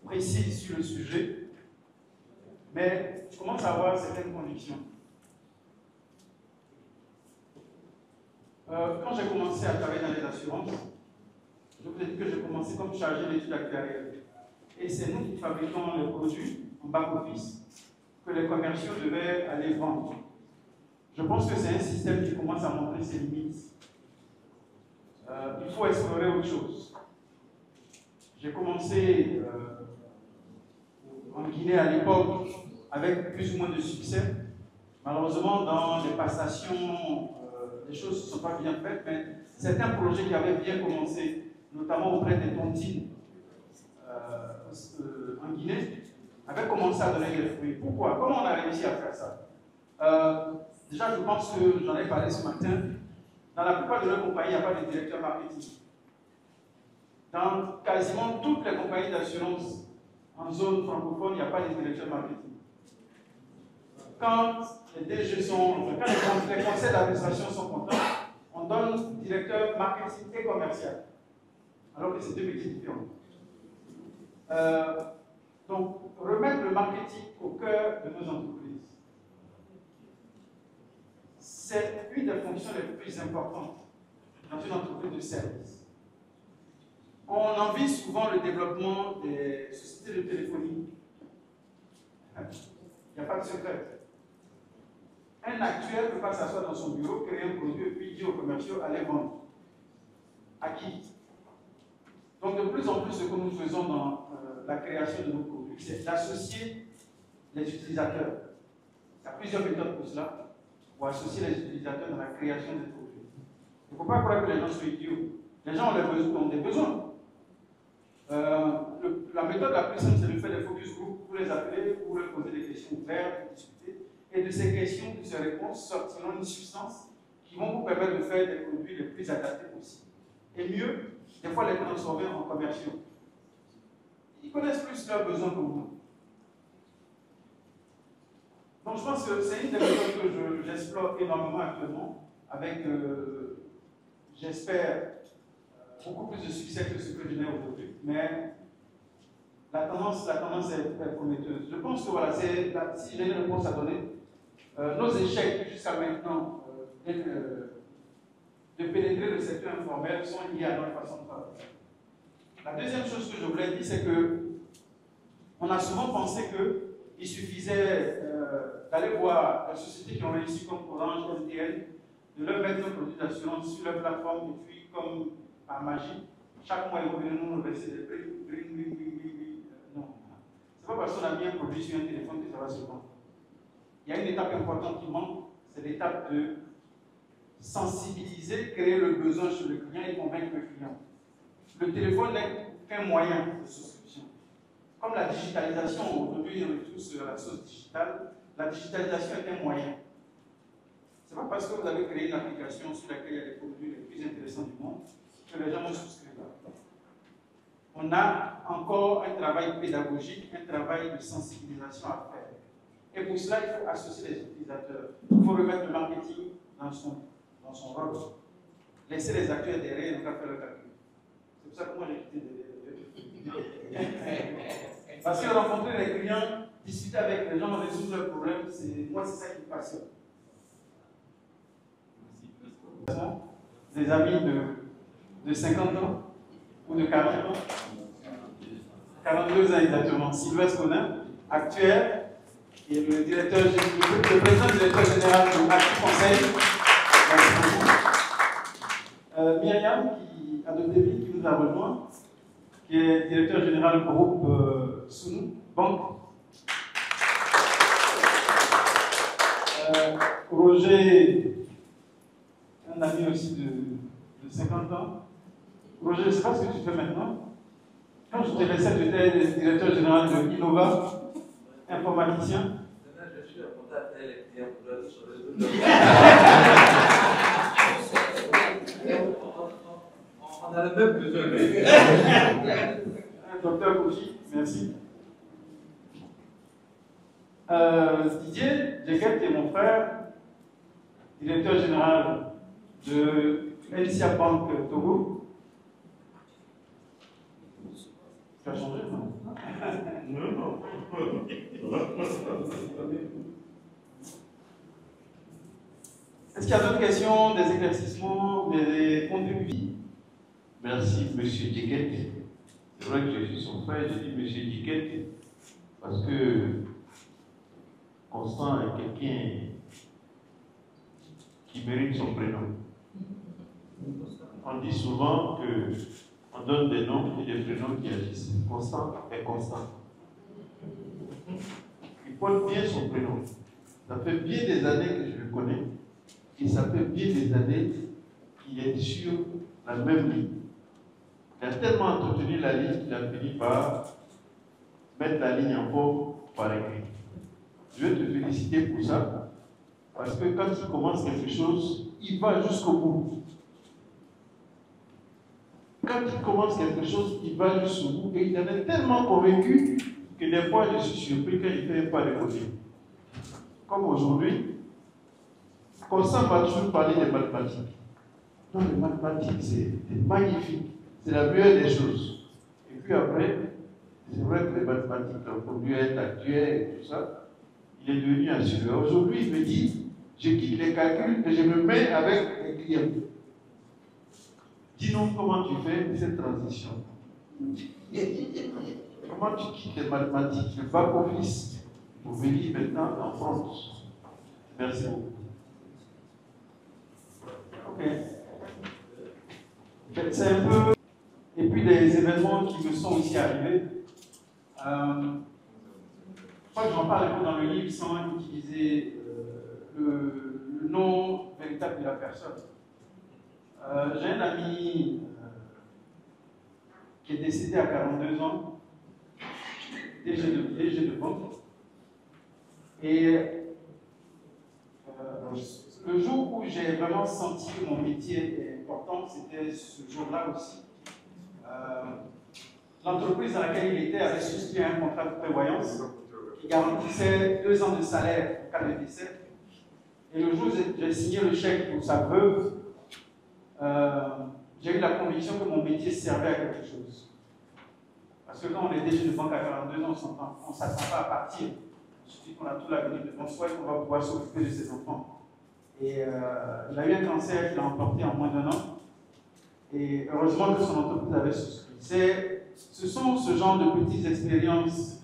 précise sur le sujet, mais je commence à avoir certaines convictions. Quand j'ai commencé à travailler dans les assurances, je vous ai dit que j'ai commencé comme chargé d'études actuarielles. Et c'est nous qui fabriquons les produits en back-office que les commerciaux devaient aller vendre. Je pense que c'est un système qui commence à montrer ses limites. Il faut explorer autre chose. J'ai commencé en Guinée à l'époque avec plus ou moins de succès. Malheureusement, dans les passations, les choses ne sont pas bien faites, mais certains projets qui avaient bien commencé, notamment auprès des tontines en Guinée, avaient commencé à donner des fruits. Pourquoi? Comment on a réussi à faire ça? Déjà, je pense que j'en ai parlé ce matin, dans la plupart de nos compagnies, il n'y a pas de directeur marketing. Dans quasiment toutes les compagnies d'assurance en zone francophone, il n'y a pas de directeur marketing. Quand les DG sont, quand les conseils d'administration sont contents, on donne directeur marketing et commercial, alors que c'est deux métiers différents. Donc, remettre le marketing au cœur de nos entreprises. c'est une des fonctions les plus importantes dans une entreprise de service. On envie souvent le développement des sociétés de téléphonie. Il n'y a pas de secret. Un actuel ne peut pas s'asseoir dans son bureau, créer un produit et puis dire aux commerciaux, allez vendre. À qui? Donc de plus en plus, ce que nous faisons dans la création de nos produits, c'est d'associer les utilisateurs. Il y a plusieurs méthodes pour cela, pour associer les utilisateurs dans la création des produits. Il ne faut pas croire que les gens sont idiots. Les gens ont des besoins. La méthode la plus simple, c'est de faire des focus group pour les appeler, pour leur poser des questions ouvertes, pour discuter. Et de ces questions, de ces réponses, sortiront une substance qui vont vous permettre de faire des produits les plus adaptés possibles. Et mieux, des fois les transformer en commerciaux. Ils connaissent plus leurs besoins que vous. Donc je pense que c'est une des méthodes que j'explore énormément actuellement, avec, j'espère, beaucoup plus de succès que ce que je n'ai aujourd'hui. Mais la tendance est prometteuse. Je pense que voilà, si j'ai une réponse à donner, nos échecs jusqu'à maintenant de pénétrer le secteur informel sont liés à notre façon de travailler. La deuxième chose que je voulais dire, c'est que on a souvent pensé qu'il suffisait d'aller voir les sociétés qui ont réussi comme Orange, MTN, de leur mettre un produit d'assurance sur leur plateforme et puis comme par magie, chaque mois ils vont venir nous verser des prix. Non. C'est pas parce qu'on a mis un produit sur un téléphone que ça va se vendre. Il y a une étape importante qui manque, c'est l'étape de sensibiliser, créer le besoin chez le client et convaincre le client. Le téléphone n'est qu'un moyen de souscription. Comme la digitalisation, aujourd'hui on est tous à la sauce digitale, la digitalisation est un moyen. Ce n'est pas parce que vous avez créé une application sur laquelle il y a les produits les plus intéressants du monde que les gens vont souscrire. On a encore un travail pédagogique, un travail de sensibilisation à faire. Et pour cela, il faut associer les utilisateurs. Il faut remettre le marketing dans son rôle. Laisser les acteurs derrière et ne pas faire le calcul. C'est pour ça que moi j'ai quitté parce que rencontrer les clients, discuter avec les gens, résoudre leurs problèmes, moi c'est ça qui me passionne. Des amis de 50 ans ou de 40 ans, 42 ans exactement. Sylvestre Conin, actuel, et le président directeur général de Actu Conseil. Myriam, qui a de David, qui nous a rejoint, qui est directeur général du groupe Sounou, banque. Roger, un ami aussi de 50 ans. Roger, je ne sais pas ce que tu fais maintenant. Quand je te laissais, tu étais directeur général de Innova, informaticien. Je suis en contact avec les clients pour leur sur les on a le même besoin. Un docteur Kouchi, merci. Didier Djeguet est mon frère, directeur général de NCA Bank Togo. Ça a changé, non? Non. Est-ce qu'il y a d'autres questions, des éclaircissements, des contributions? Merci, M. Djeguet. C'est vrai que je suis son frère, je dis M. Djeguet parce que Constant est quelqu'un qui mérite son prénom. On dit souvent qu'on donne des noms et des prénoms qui agissent. Constant est constant. Il porte bien son prénom. Ça fait bien des années que je le connais et ça fait bien des années qu'il est sur la même ligne. Il a tellement entretenu la ligne qu'il a fini par mettre la ligne en forme par écrit. Je veux te féliciter pour ça, parce que quand il commence quelque chose, il va jusqu'au bout. Quand il commence quelque chose, il va jusqu'au bout, et il en est tellement convaincu que des fois, je suis surpris quand il ne fait pas de côté. Comme aujourd'hui, Constant va toujours parler des mathématiques. Non, les mathématiques, c'est magnifique. C'est la meilleure des choses. Et puis après, c'est vrai que les mathématiques ont produit être actuelles et tout ça. Il est devenu assureur. Aujourd'hui, il me dit, je quitte les calculs et je me mets avec les clients. Dis-nous comment tu fais cette transition. Comment tu quittes les mathématiques, le back-office, pour venir maintenant en front. Merci beaucoup. Ok. C'est un peu... Et puis des événements qui me sont aussi arrivés. Je crois que j'en parle un peu dans le livre sans utiliser le nom véritable de la personne. J'ai un ami qui est décédé à 42 ans, DG de banque. Et le jour où j'ai vraiment senti que mon métier est important, c'était ce jour-là aussi. L'entreprise dans laquelle il était avait souscrit un contrat de prévoyance qui garantissait 2 ans de salaire en cas de décès. Et le jour où j'ai signé le chèque pour sa veuve, j'ai eu la conviction que mon métier servait à quelque chose. Parce que quand on est DG de banque à 42 ans, on ne s'attend pas à partir. Il suffit qu'on a tout l'avenir devant soi et qu'on va pouvoir s'occuper de ses enfants. Et il a eu un cancer qu'il a emporté en moins d'1 an. Et heureusement que son entreprise avait souscrit. Ce sont ce genre de petites expériences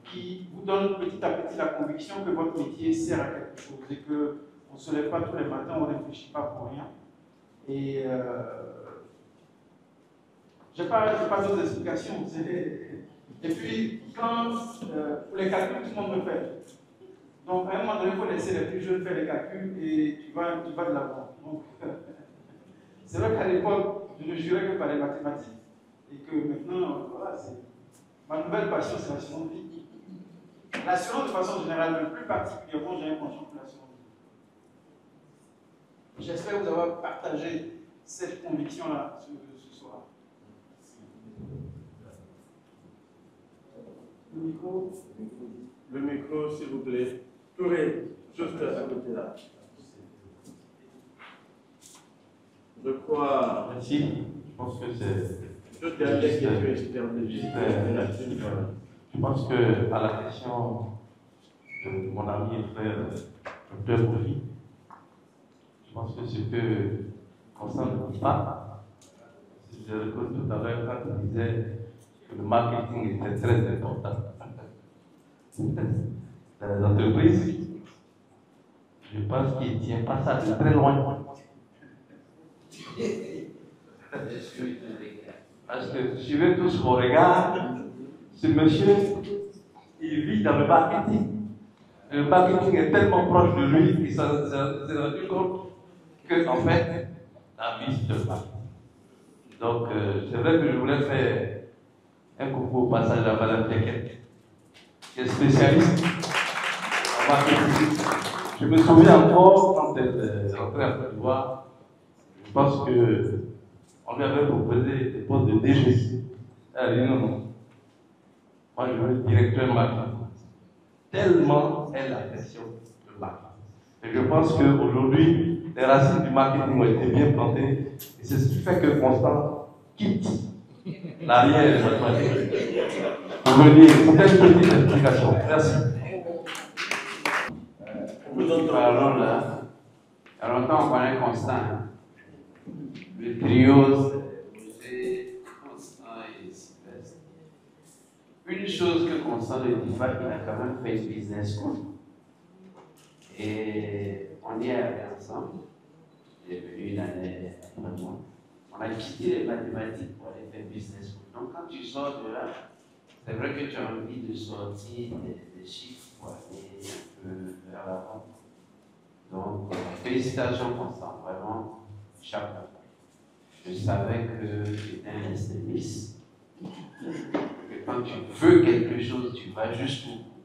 qui vous donnent petit à petit la conviction que votre métier sert à quelque chose et qu'on ne se lève pas tous les matins, on ne réfléchit pas pour rien. Et je n'ai pas d'autres explications. Et puis, quand, pour les calculs, tout le monde me fait. Donc, à un moment donné, il faut laisser les plus jeunes faire les calculs et tu vas de l'avant. Donc, c'est vrai qu'à l'époque, je ne jurais que par les mathématiques. Et que maintenant, voilà, ma nouvelle passion, c'est l'assurance vie. L'assurance de façon générale, mais plus particulièrement, j'ai un penchant pour l'assurance vie. J'espère vous avoir partagé cette conviction-là ce soir. Le micro. Le micro, s'il vous plaît. Touré, juste à côté là. Je crois. Merci. Je pense que c'est. Je pense que à la question de mon ami et frère Dr Bourgi, je pense que ce que Constant ne dit pas, je reconnais tout à l'heure quand il disait que le marketing était très important. Dans les entreprises, je pense qu'il ne tient pas ça de très loin. Parce que suivez tous mon regard, ce monsieur, il vit dans le marketing. Le marketing est tellement proche de lui qu'il s'est rendu compte que, en fait, la vie c'est le marketing. Donc, c'est vrai que je voulais faire un coucou au passage à Mme Teket, qui est spécialiste en marketing. Je me souviens encore, quand elle est rentrée à Côte d'Ivoire, je pense que on lui avait proposé des postes de DG. Elle a dit non. Moi, je veux directeur marketing. Tellement elle apprécie le marketing. Et je pense qu'aujourd'hui, les racines du marketing ont été bien plantées. Et c'est ce qui fait que Constant quitte l'arrière des mathématiques pour venir. C'était une petite explication. Merci. Alors là, il y a longtemps on connaît Constant. Le trio, c'est Constant et Sylvestre. Une chose que Constant ne dit pas, il a quand même fait une business school. Et on y est allé ensemble. Il est venu une année après moi. On a quitté les mathématiques pour aller faire business school. Donc quand tu sors de là, c'est vrai que tu as envie de sortir des chiffres pour aller un peu vers l'avant. Donc, félicitations Constant, vraiment, chapeau. Je savais que tu étais un extrémiste, que quand tu veux quelque chose, tu vas jusqu'au bout.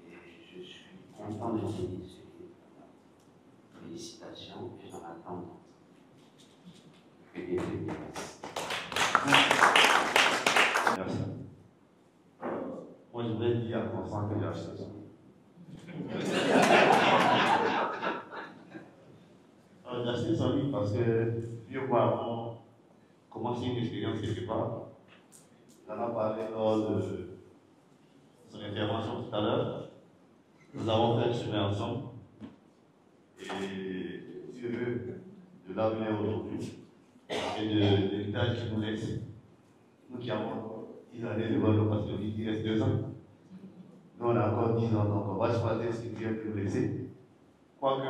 Et je suis content de te dire félicitations et j'en attends d'autres. Que Dieu te bénisse. Merci. Moi, je voudrais dire à Constant que j'ai acheté ça. J'ai acheté son livre parce que je vois avant commencer une expérience quelque part. Il en a parlé lors de son intervention tout à l'heure. Nous avons fait un chemin ensemble. et heureux de l'avenir aujourd'hui et de l'héritage qu'il nous laisse. Nous qui avons 10 années devant nous, parce qu'il reste 2 ans. Nous, on a encore 10 ans, donc on va choisir ce qu'il vient de nous laisser. Quoique